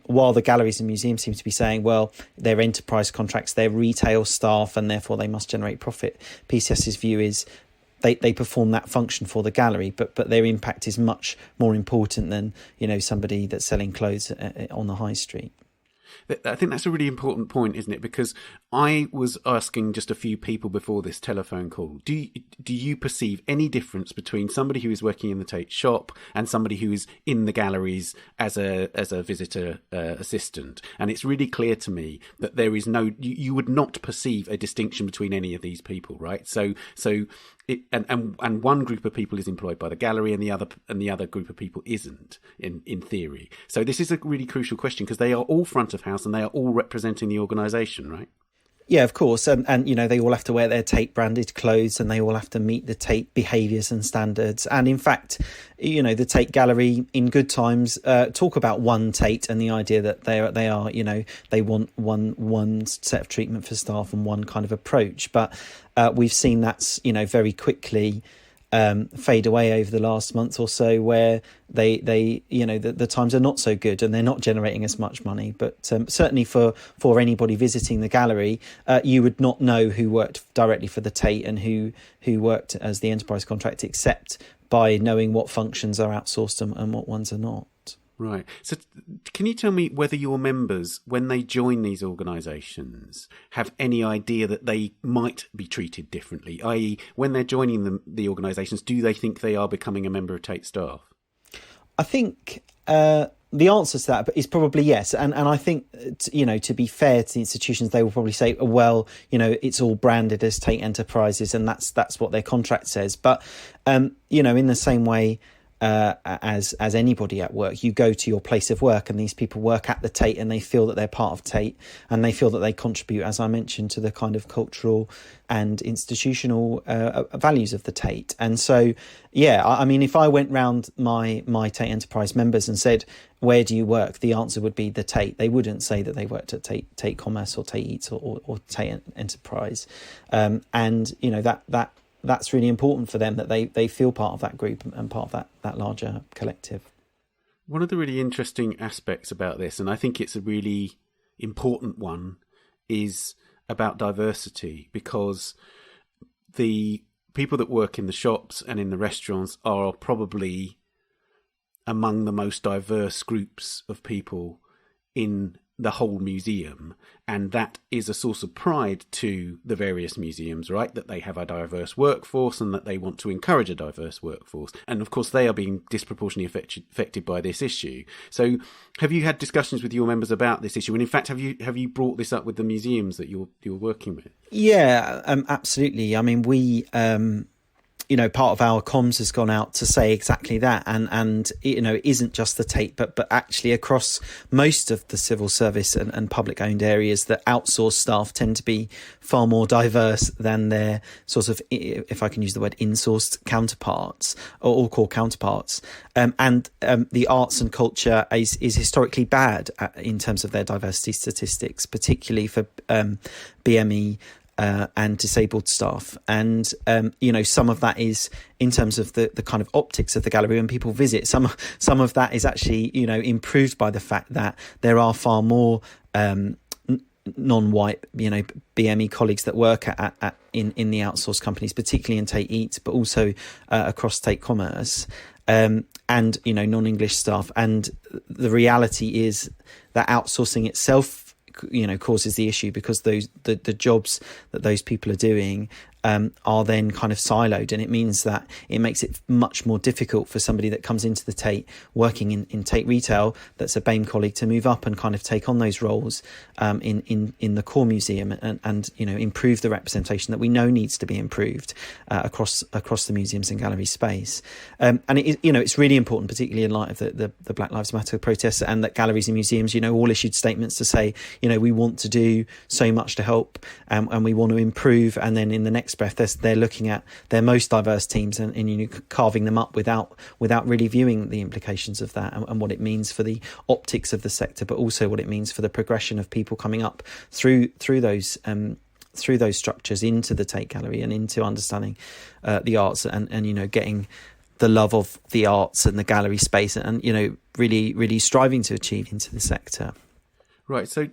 while the galleries and museums seem to be saying, well, they're enterprise contracts, they're retail staff, and therefore they must generate profit, PCS's view is they perform that function for the gallery, but their impact is much more important than somebody that's selling clothes on the high street. I think that's a really important point, isn't it? Because I was asking just a few people before this telephone call, do you perceive any difference between somebody who is working in the Tate shop and somebody who is in the galleries as a visitor assistant? And it's really clear to me that there is you would not perceive a distinction between any of these people, right? So and one group of people is employed by the gallery and the other group of people isn't, in theory. So this is a really crucial question because they are all front of house and they are all representing the organisation, right? Yeah, of course. And they all have to wear their Tate branded clothes, and they all have to meet the Tate behaviours and standards. And in fact, the Tate Gallery in good times talk about one Tate and the idea that they want one set of treatment for staff and one kind of approach. But we've seen that's, very quickly fade away over the last month or so, where they the times are not so good and they're not generating as much money. But certainly for anybody visiting the gallery, you would not know who worked directly for the Tate and who worked as the enterprise contract, except by knowing what functions are outsourced and what ones are not. Right. So can you tell me whether your members, when they join these organisations, have any idea that they might be treated differently? I.e., when they're joining the organisations, do they think they are becoming a member of Tate staff? I think the answer to that is probably yes. And I think, to be fair to the institutions, they will probably say, well, it's all branded as Tate Enterprises and that's what their contract says. But, in the same way, as anybody at work, you go to your place of work and these people work at the Tate and they feel that they're part of Tate and they feel that they contribute, as I mentioned, to the kind of cultural and institutional values of the Tate. And so, I mean, if I went round my Tate Enterprise members and said, where do you work? The answer would be the Tate. They wouldn't say that they worked at Tate Commerce or Tate Eats or Tate Enterprise. That's really important for them, that they feel part of that group and part of that larger collective. One of the really interesting aspects about this, and I think it's a really important one, is about diversity, because the people that work in the shops and in the restaurants are probably among the most diverse groups of people in the whole museum, and that is a source of pride to the various museums, right? That they have a diverse workforce and that they want to encourage a diverse workforce. And of course they are being disproportionately affected by this issue. So have you had discussions with your members about this issue? And in fact, have you brought this up with the museums that you're working with? Yeah, absolutely. I mean, we part of our comms has gone out to say exactly that, and it isn't just the Tate, but actually across most of the civil service and public owned areas, that outsourced staff tend to be far more diverse than their sort of, if I can use the word, insourced counterparts or core counterparts. And the arts and culture is historically bad in terms of their diversity statistics, particularly for BME. And disabled staff. And, some of that is in terms of the kind of optics of the gallery when people visit. Some of that is actually, improved by the fact that there are far more non-white, BME colleagues that work in the outsourced companies, particularly in Tate Eats, but also across Tate Commerce. And non-English staff. And the reality is that outsourcing itself causes the issue, because the jobs that those people are doing are then kind of siloed, and it means that it makes it much more difficult for somebody that comes into the Tate working in Tate retail that's a BAME colleague to move up and kind of take on those roles in the core museum and improve the representation that we know needs to be improved across the museums and gallery space. And it's really important, particularly in light of the Black Lives Matter protests, and that galleries and museums all issued statements to say we want to do so much to help and we want to improve, and then in the next breath they're looking at their most diverse teams and carving them up without really viewing the implications of that and what it means for the optics of the sector, but also what it means for the progression of people coming up through those structures into the Tate Gallery and into understanding the arts and getting the love of the arts and the gallery space and really striving to achieve into the sector. Right, so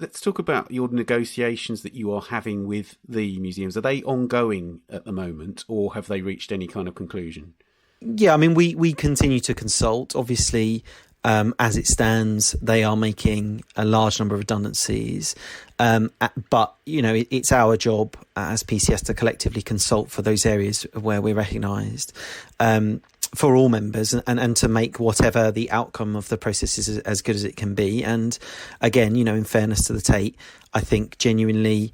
let's talk about your negotiations that you are having with the museums. Are they ongoing at the moment, or have they reached any kind of conclusion? Yeah, I mean, we continue to consult. Obviously, as it stands, they are making a large number of redundancies. But, it's our job as PCS to collectively consult for those areas where we're recognised. For all members and to make whatever the outcome of the process is as good as it can be. And again, in fairness to the Tate, I think genuinely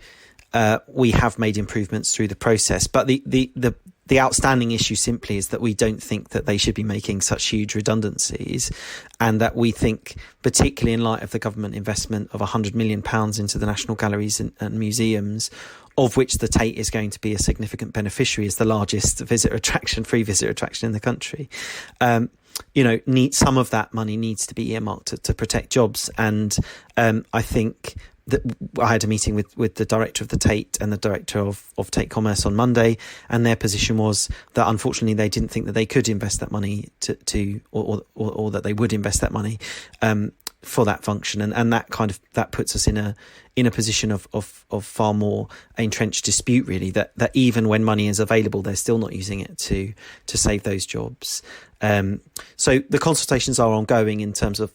we have made improvements through the process. But the outstanding issue simply is that we don't think that they should be making such huge redundancies, and that we think, particularly in light of the government investment of £100 million into the national galleries and museums, of which the Tate is going to be a significant beneficiary as the largest free visitor attraction in the country. some of that money needs to be earmarked to protect jobs. And I think that I had a meeting with the director of the Tate and the director of Tate Commerce on Monday, and their position was that unfortunately they didn't think that they could invest that money or that they would invest that money for that function, and that puts us in a position of far more entrenched dispute, really, that even when money is available, they're still not using it to save those jobs. So the consultations are ongoing in terms of,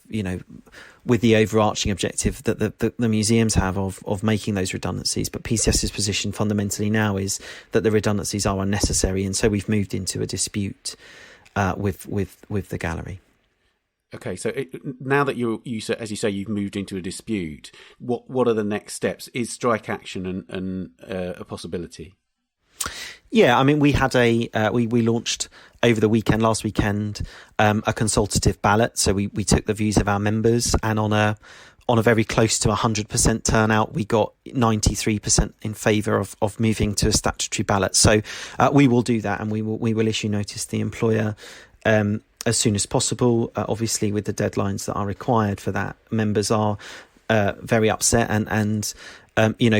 with the overarching objective that the museums have of making those redundancies. But PCS's position fundamentally now is that the redundancies are unnecessary, and so we've moved into a dispute with the gallery. Okay, so now that as you say, you've moved into a dispute, what are the next steps? Is strike action and a possibility? Yeah, I mean, we had we launched over the last weekend, a consultative ballot. So we took the views of our members, and on a very close to 100% turnout, we got 93% in favour of moving to a statutory ballot. So we will do that, and we will issue notice to the employer as soon as possible, obviously with the deadlines that are required for that. Members are very upset, and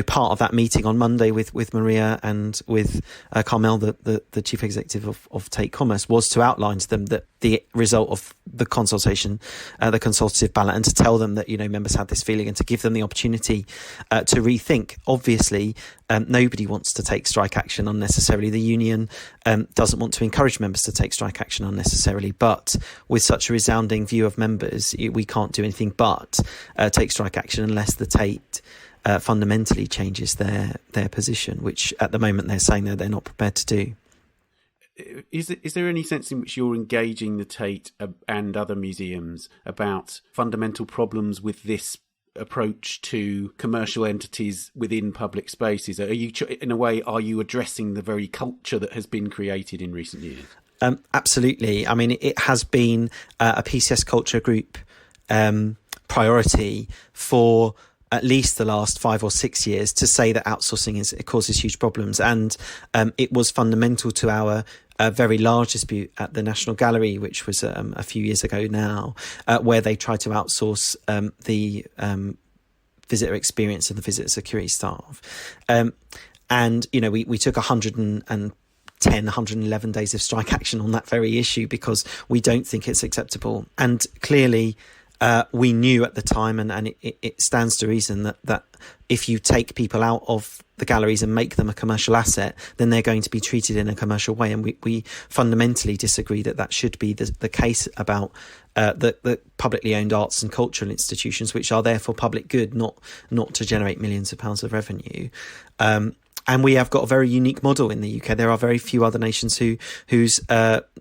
part of that meeting on Monday with Maria and with Carmel, the chief executive of Tate Commerce, was to outline to them that the result of the consultation, the consultative ballot, and to tell them that members had this feeling and to give them the opportunity to rethink. Obviously, nobody wants to take strike action unnecessarily. The union doesn't want to encourage members to take strike action unnecessarily, but with such a resounding view of members, we can't do anything but take strike action unless the Tate fundamentally changes their position, which at the moment they're saying that they're not prepared to do. Is there any sense in which you're engaging the Tate and other museums about fundamental problems with this approach to commercial entities within public spaces? Are you, in a way, addressing the very culture that has been created in recent years? Absolutely. I mean, it has been a PCS culture group priority for at least the last 5 or 6 years to say that outsourcing causes huge problems. And it was fundamental to our very large dispute at the National Gallery, which was a few years ago now, where they tried to outsource the visitor experience and the visitor security staff. And, we took 111 days of strike action on that very issue because we don't think it's acceptable. And clearly, we knew at the time, and it stands to reason that if you take people out of the galleries and make them a commercial asset, then they're going to be treated in a commercial way. And we fundamentally disagree that should be the case about the publicly owned arts and cultural institutions, which are there for public good, not to generate millions of pounds of revenue. And we have got a very unique model in the UK. There are very few other nations whose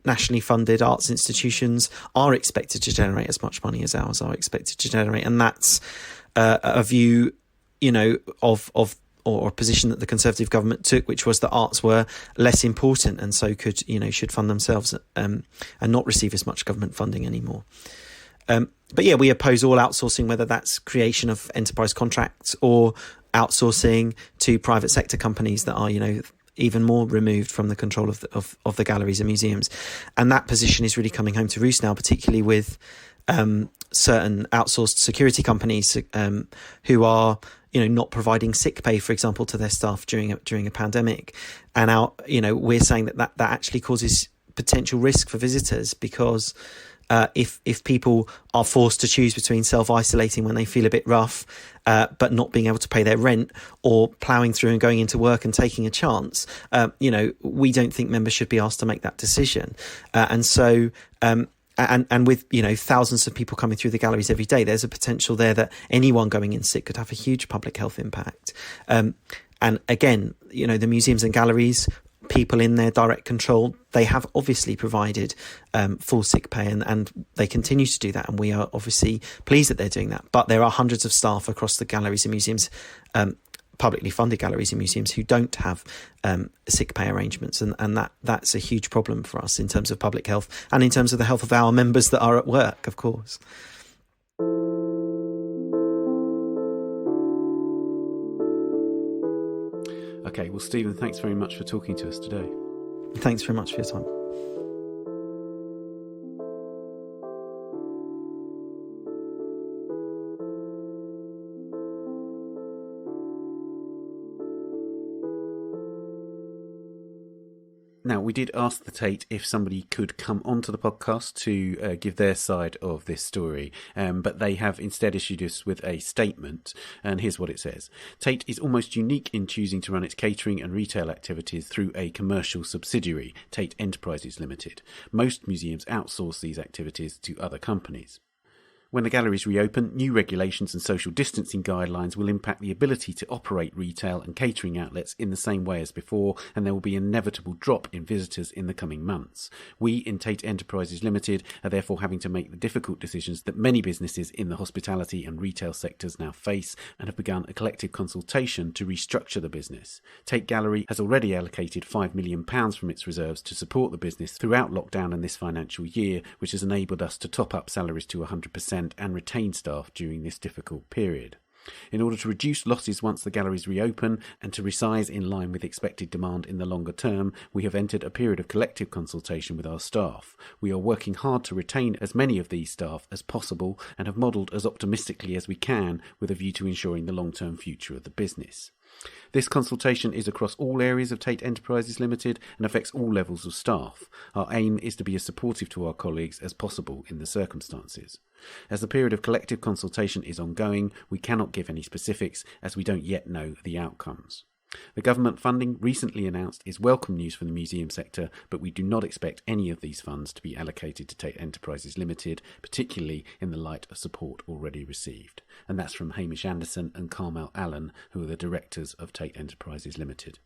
nationally funded arts institutions are expected to generate as much money as ours are expected to generate. And that's a view, or a position that the Conservative government took, which was that arts were less important and so should fund themselves and not receive as much government funding anymore. But yeah, we oppose all outsourcing, whether that's creation of enterprise contracts or outsourcing to private sector companies that are, even more removed from the control of the galleries and museums. And that position is really coming home to roost now, particularly with certain outsourced security companies who are, not providing sick pay, for example, to their staff during a pandemic. And we're saying that actually causes potential risk for visitors, because if people are forced to choose between self-isolating when they feel a bit rough, but not being able to pay their rent, or ploughing through and going into work and taking a chance, we don't think members should be asked to make that decision. And so, and with, thousands of people coming through the galleries every day, there's a potential there that anyone going in sick could have a huge public health impact. And again, the museums and galleries, people in their direct control, they have obviously provided full sick pay, and they continue to do that, and we are obviously pleased that they're doing that. But there are hundreds of staff across the galleries and museums, publicly funded galleries and museums, who don't have sick pay arrangements, and that's a huge problem for us in terms of public health and in terms of the health of our members that are at work, of course. Okay, well, Steven, thanks very much for talking to us today. Thanks very much for your time. Now, we did ask the Tate if somebody could come onto the podcast to give their side of this story, but they have instead issued us with a statement, and here's what it says. Tate is almost unique in choosing to run its catering and retail activities through a commercial subsidiary, Tate Enterprises Limited. Most museums outsource these activities to other companies. When the galleries reopen, new regulations and social distancing guidelines will impact the ability to operate retail and catering outlets in the same way as before, and there will be an inevitable drop in visitors in the coming months. We in Tate Enterprises Limited are therefore having to make the difficult decisions that many businesses in the hospitality and retail sectors now face, and have begun a collective consultation to restructure the business. Tate Gallery has already allocated £5 million from its reserves to support the business throughout lockdown and this financial year, which has enabled us to top up salaries to 100% and retain staff during this difficult period. In order to reduce losses once the galleries reopen and to resize in line with expected demand in the longer term, we have entered a period of collective consultation with our staff. We are working hard to retain as many of these staff as possible and have modelled as optimistically as we can with a view to ensuring the long-term future of the business. This consultation is across all areas of Tate Enterprises Limited and affects all levels of staff. Our aim is to be as supportive to our colleagues as possible in the circumstances. As the period of collective consultation is ongoing, we cannot give any specifics as we don't yet know the outcomes. The government funding recently announced is welcome news for the museum sector, but we do not expect any of these funds to be allocated to Tate Enterprises Limited, particularly in the light of support already received. And that's from Hamish Anderson and Carmel Allen, who are the directors of Tate Enterprises Limited.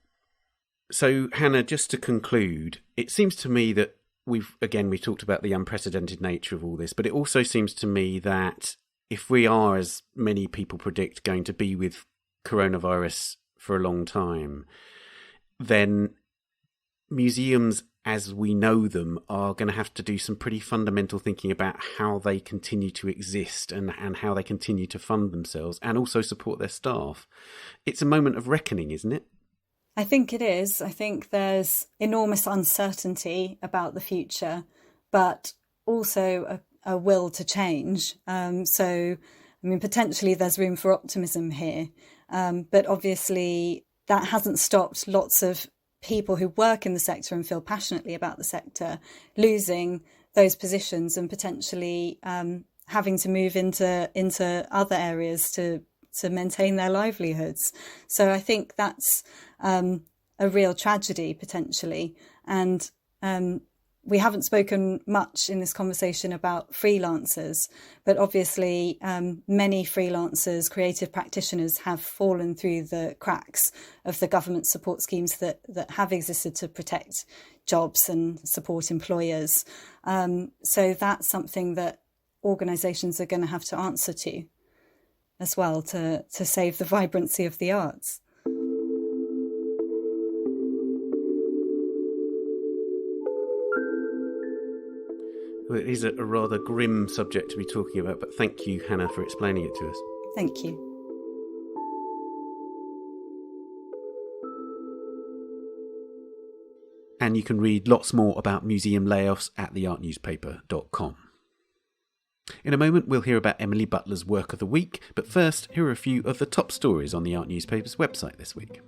So, Hannah, just to conclude, it seems to me that we've talked about the unprecedented nature of all this, but it also seems to me that if we are, as many people predict, going to be with coronavirus for a long time, then museums as we know them are going to have to do some pretty fundamental thinking about how they continue to exist and how they continue to fund themselves and also support their staff. It's a moment of reckoning, isn't it? I think it is. I think there's enormous uncertainty about the future, but also a will to change. Potentially there's room for optimism here. But obviously that hasn't stopped lots of people who work in the sector and feel passionately about the sector losing those positions and potentially having to move into other areas to maintain their livelihoods. So I think that's a real tragedy potentially. And we haven't spoken much in this conversation about freelancers, but obviously many freelancers, creative practitioners have fallen through the cracks of the government support schemes that have existed to protect jobs and support employers. So that's something that organisations are going to have to answer to as well to save the vibrancy of the arts. Well, it is a rather grim subject to be talking about, but thank you, Hannah, for explaining it to us. Thank you. And you can read lots more about museum layoffs at theartnewspaper.com. In a moment, we'll hear about Emily Butler's Work of the Week, but first, here are a few of the top stories on the Art Newspaper's website this week.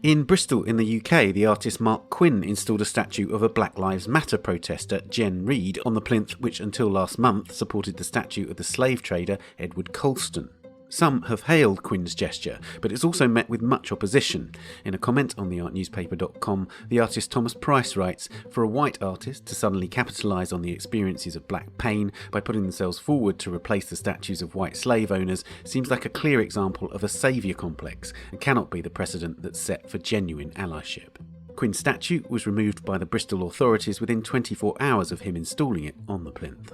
In Bristol, in the UK, the artist Mark Quinn installed a statue of a Black Lives Matter protester, Jen Reid, on the plinth which until last month supported the statue of the slave trader Edward Colston. Some have hailed Quinn's gesture, but it's also met with much opposition. In a comment on theartnewspaper.com, the artist Thomas Price writes, "For a white artist to suddenly capitalise on the experiences of black pain by putting themselves forward to replace the statues of white slave owners seems like a clear example of a saviour complex and cannot be the precedent that's set for genuine allyship." Quinn's statue was removed by the Bristol authorities within 24 hours of him installing it on the plinth.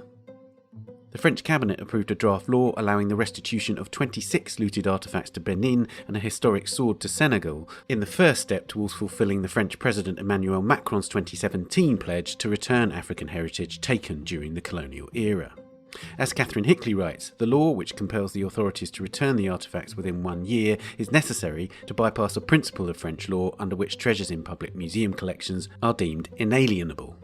The French cabinet approved a draft law allowing the restitution of 26 looted artefacts to Benin and a historic sword to Senegal, in the first step towards fulfilling the French President Emmanuel Macron's 2017 pledge to return African heritage taken during the colonial era. As Catherine Hickley writes, the law, which compels the authorities to return the artefacts within 1 year, is necessary to bypass a principle of French law under which treasures in public museum collections are deemed inalienable.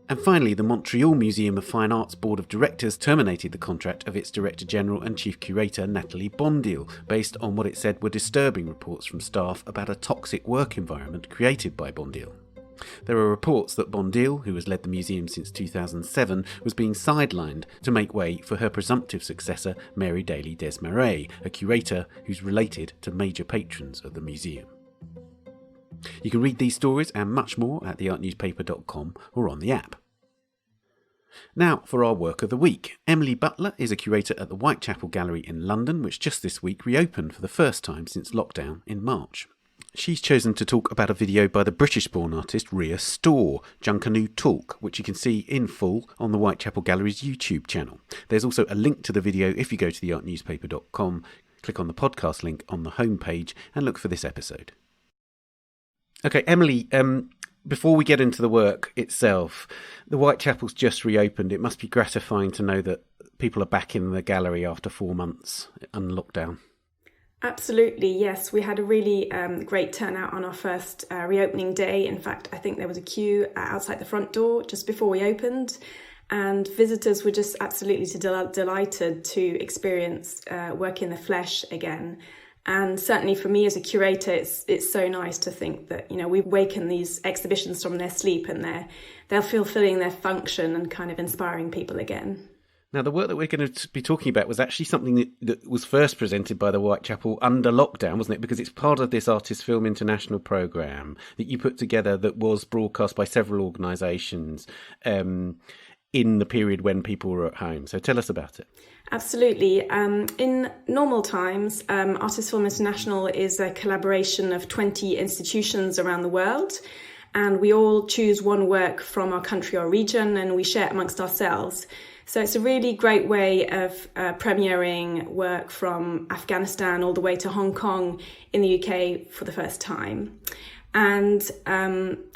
And finally, the Montreal Museum of Fine Arts Board of Directors terminated the contract of its Director General and Chief Curator, Nathalie Bondiel, based on what it said were disturbing reports from staff about a toxic work environment created by Bondiel. There are reports that Bondil, who has led the museum since 2007, was being sidelined to make way for her presumptive successor, Mary Daly Desmarais, a curator who's related to major patrons of the museum. You can read these stories and much more at theartnewspaper.com or on the app. Now for our work of the week. Emily Butler is a curator at the Whitechapel Gallery in London, which just this week reopened for the first time since lockdown in March. She's chosen to talk about a video by the British-born artist Rhea Storr, Junkanoo Talk, which you can see in full on the Whitechapel Gallery's YouTube channel. There's also a link to the video if you go to theartnewspaper.com, click on the podcast link on the homepage and look for this episode. Okay, Emily, before we get into the work itself, the Whitechapel's just reopened. It must be gratifying to know that people are back in the gallery after 4 months on lockdown. Absolutely, yes. We had a really great turnout on our first reopening day. In fact, I think there was a queue outside the front door just before we opened. And visitors were just absolutely delighted to experience work in the flesh again. And certainly for me as a curator, it's so nice to think that, we've wakened these exhibitions from their sleep and they're fulfilling their function and kind of inspiring people again. Now, the work that we're going to be talking about was actually something that was first presented by the Whitechapel under lockdown, wasn't it? Because it's part of this Artist Film International programme that you put together that was broadcast by several organisations in the period when people were at home. So tell us about it. Absolutely. In normal times, Artist Film International is a collaboration of 20 institutions around the world. And we all choose one work from our country or region and we share it amongst ourselves. So it's a really great way of premiering work from Afghanistan all the way to Hong Kong in the UK for the first time. And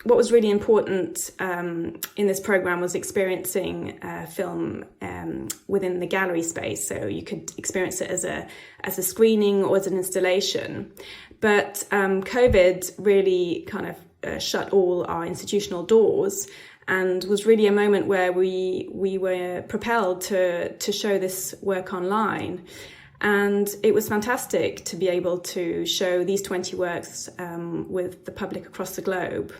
what was really important in this programme was experiencing film within the gallery space. So you could experience it as a screening or as an installation. But COVID really kind of shut all our institutional doors and was really a moment where we were propelled to show this work online. And it was fantastic to be able to show these 20 works with the public across the globe.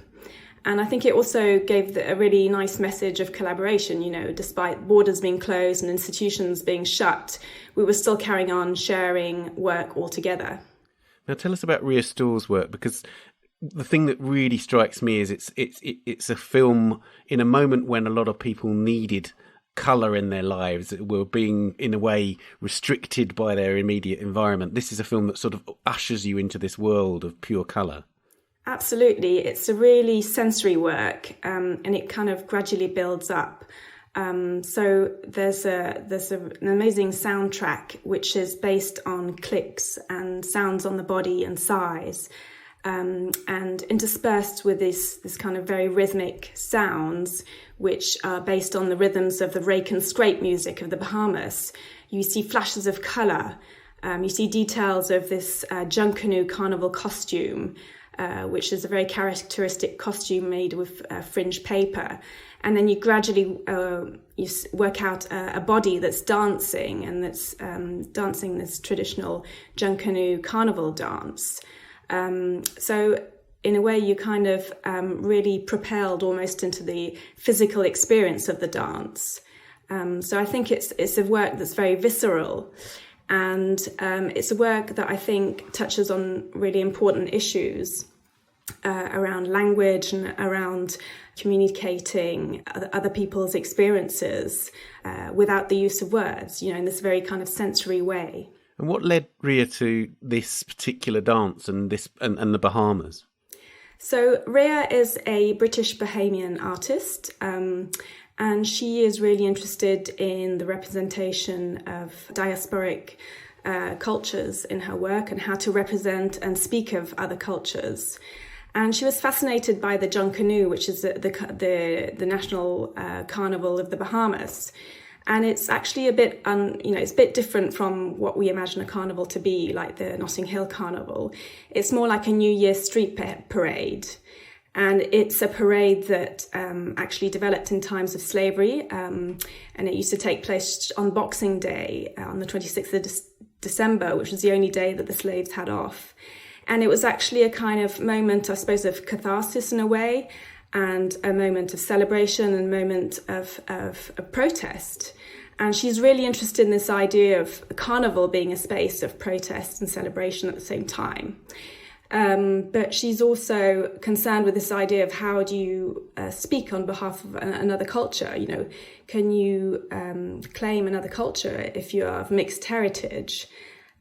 And I think it also gave a really nice message of collaboration. Despite borders being closed and institutions being shut, we were still carrying on sharing work all together. Now tell us about Rhea Storr's work, because the thing that really strikes me is it's a film in a moment when a lot of people needed colour in their lives, were being in a way restricted by their immediate environment. This is a film that sort of ushers you into this world of pure colour. Absolutely. It's a really sensory work and it kind of gradually builds up. So there's an amazing soundtrack which is based on clicks and sounds on the body and size. And interspersed with this kind of very rhythmic sounds, which are based on the rhythms of the rake and scrape music of the Bahamas. You see flashes of colour. You see details of this Junkanoo carnival costume, which is a very characteristic costume made with fringe paper. And then you gradually you work out a body that's dancing, and that's dancing this traditional Junkanoo carnival dance. So in a way, you kind of really propelled almost into the physical experience of the dance. So I think it's a work that's very visceral, and it's a work that I think touches on really important issues around language and around communicating other people's experiences without the use of words, in this very kind of sensory way. And what led Rhea to this particular dance and the Bahamas? So Rhea is a British Bahamian artist, and she is really interested in the representation of diasporic cultures in her work and how to represent and speak of other cultures. And she was fascinated by the Junkanoo, which is the national carnival of the Bahamas. And it's actually a bit, it's a bit different from what we imagine a carnival to be, like the Notting Hill Carnival. It's more like a New Year's street parade. And it's a parade that actually developed in times of slavery. And it used to take place on Boxing Day, on the 26th of December, which was the only day that the slaves had off. And it was actually a kind of moment, I suppose, of catharsis in a way. and a moment of celebration and a moment of protest. And she's really interested in this idea of a carnival being a space of protest and celebration at the same time. But she's also concerned with this idea of how do you speak on behalf of another culture? You know, can you claim another culture if you are of mixed heritage?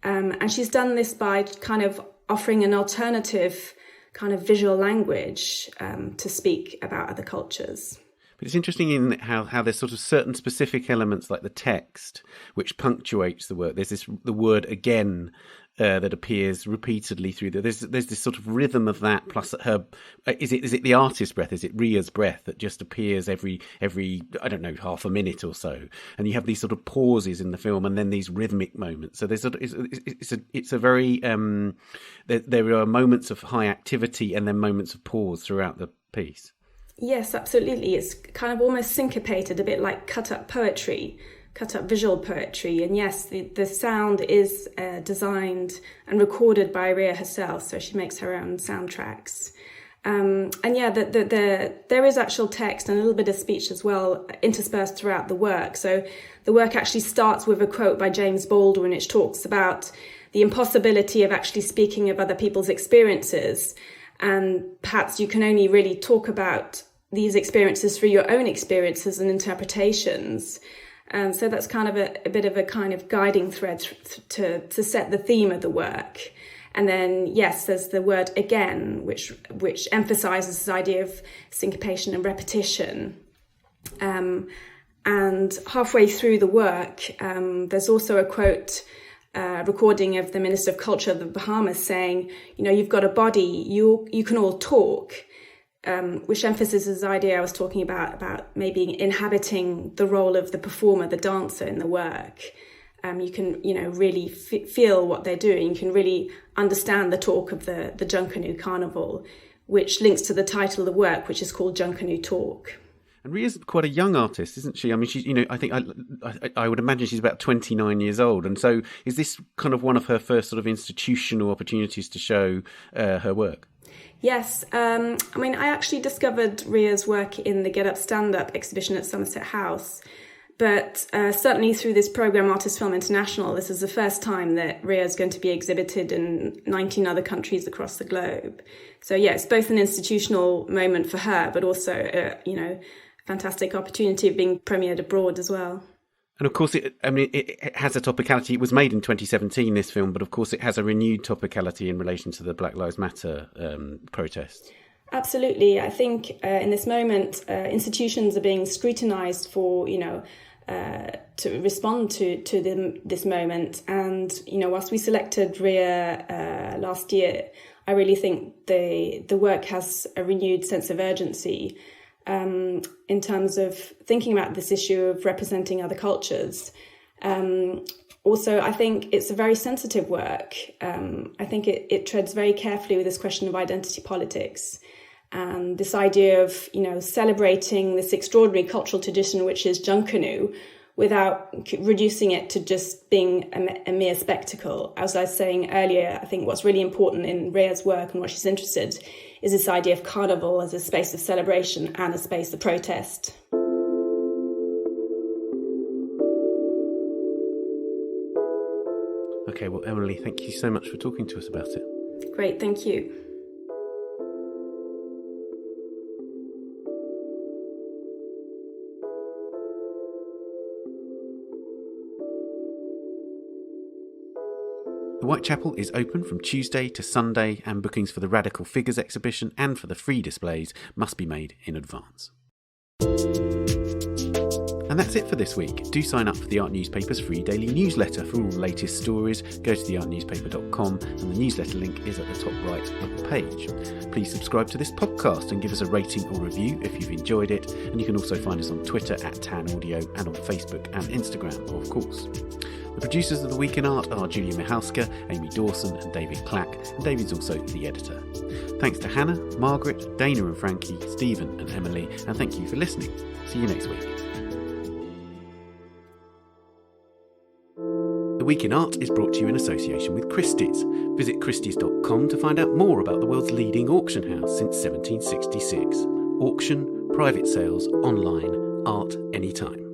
And she's done this by kind of offering an alternative kind of visual language to speak about other cultures. But it's interesting in how there's sort of certain specific elements like the text which punctuates the work. There's the word again that appears repeatedly through there's this sort of rhythm of that, plus her is it the artist's breath, is it Ria's breath that just appears every I don't know, half a minute or so, and you have these sort of pauses in the film and then these rhythmic moments. So there's it's a very there are moments of high activity and then moments of pause throughout the piece. Yes, absolutely. It's kind of almost syncopated, a bit like cut-up visual poetry. And yes, the sound is designed and recorded by Ria herself, so she makes her own soundtracks. And yeah, there is actual text and a little bit of speech as well interspersed throughout the work. So the work actually starts with a quote by James Baldwin, which talks about the impossibility of actually speaking of other people's experiences. And perhaps you can only really talk about these experiences through your own experiences and interpretations. And so that's kind of a bit of a kind of guiding thread to set the theme of the work. And then, yes, there's the word again, which emphasizes this idea of syncopation and repetition. And halfway through the work, there's also a quote recording of the Minister of Culture of the Bahamas saying, you know, you've got a body, you can all talk, which emphasizes this idea I was talking about maybe inhabiting the role of the performer, the dancer in the work. You can, you know, really feel what they're doing. You can really understand the talk of the Junkanoo Carnival, which links to the title of the work, which is called Junkanoo Talk. And Ria's quite a young artist, isn't she? I mean, she's, you know, I think I would imagine she's about 29 years old. And so is this kind of one of her first sort of institutional opportunities to show her work? Yes. I mean, I actually discovered Ria's work in the Get Up Stand Up exhibition at Somerset House. But certainly through this programme Artist Film International, this is the first time that Ria is going to be exhibited in 19 other countries across the globe. So yeah, it's both an institutional moment for her, but also, you know, fantastic opportunity of being premiered abroad as well. And of course, it has a topicality. It was made in 2017, this film, but of course it has a renewed topicality in relation to the Black Lives Matter protests. Absolutely. I think in this moment, institutions are being scrutinised for, you know, to respond to this moment. And, you know, whilst we selected Ria last year, I really think the work has a renewed sense of urgency in terms of thinking about this issue of representing other cultures. Also, I think it's a very sensitive work. I think it treads very carefully with this question of identity politics and this idea of, you know, celebrating this extraordinary cultural tradition, which is Junkanoo, without reducing it to just being a mere spectacle. As I was saying earlier, I think what's really important in Ria's work and what she's interested is this idea of carnival as a space of celebration and a space of protest. Okay, well, Emily, thank you so much for talking to us about it. Great, thank you. The Whitechapel is open from Tuesday to Sunday, and bookings for the Radical Figures exhibition and for the free displays must be made in advance. And that's it for this week. Do sign up for the Art Newspaper's free daily newsletter for all the latest stories. Go to theartnewspaper.com and the newsletter link is at the top right of the page. Please subscribe to this podcast and give us a rating or review if you've enjoyed it. And you can also find us on Twitter @TanAudio and on Facebook and Instagram, of course. The producers of The Week in Art are Julia Michalska, Amy Dawson and David Clack, and David's also the editor. Thanks to Hannah, Margaret, Dana and Frankie, Steven and Emily, and thank you for listening. See you next week. The Week in Art is brought to you in association with Christie's. Visit christies.com to find out more about the world's leading auction house since 1766. auction, private sales, online, art anytime.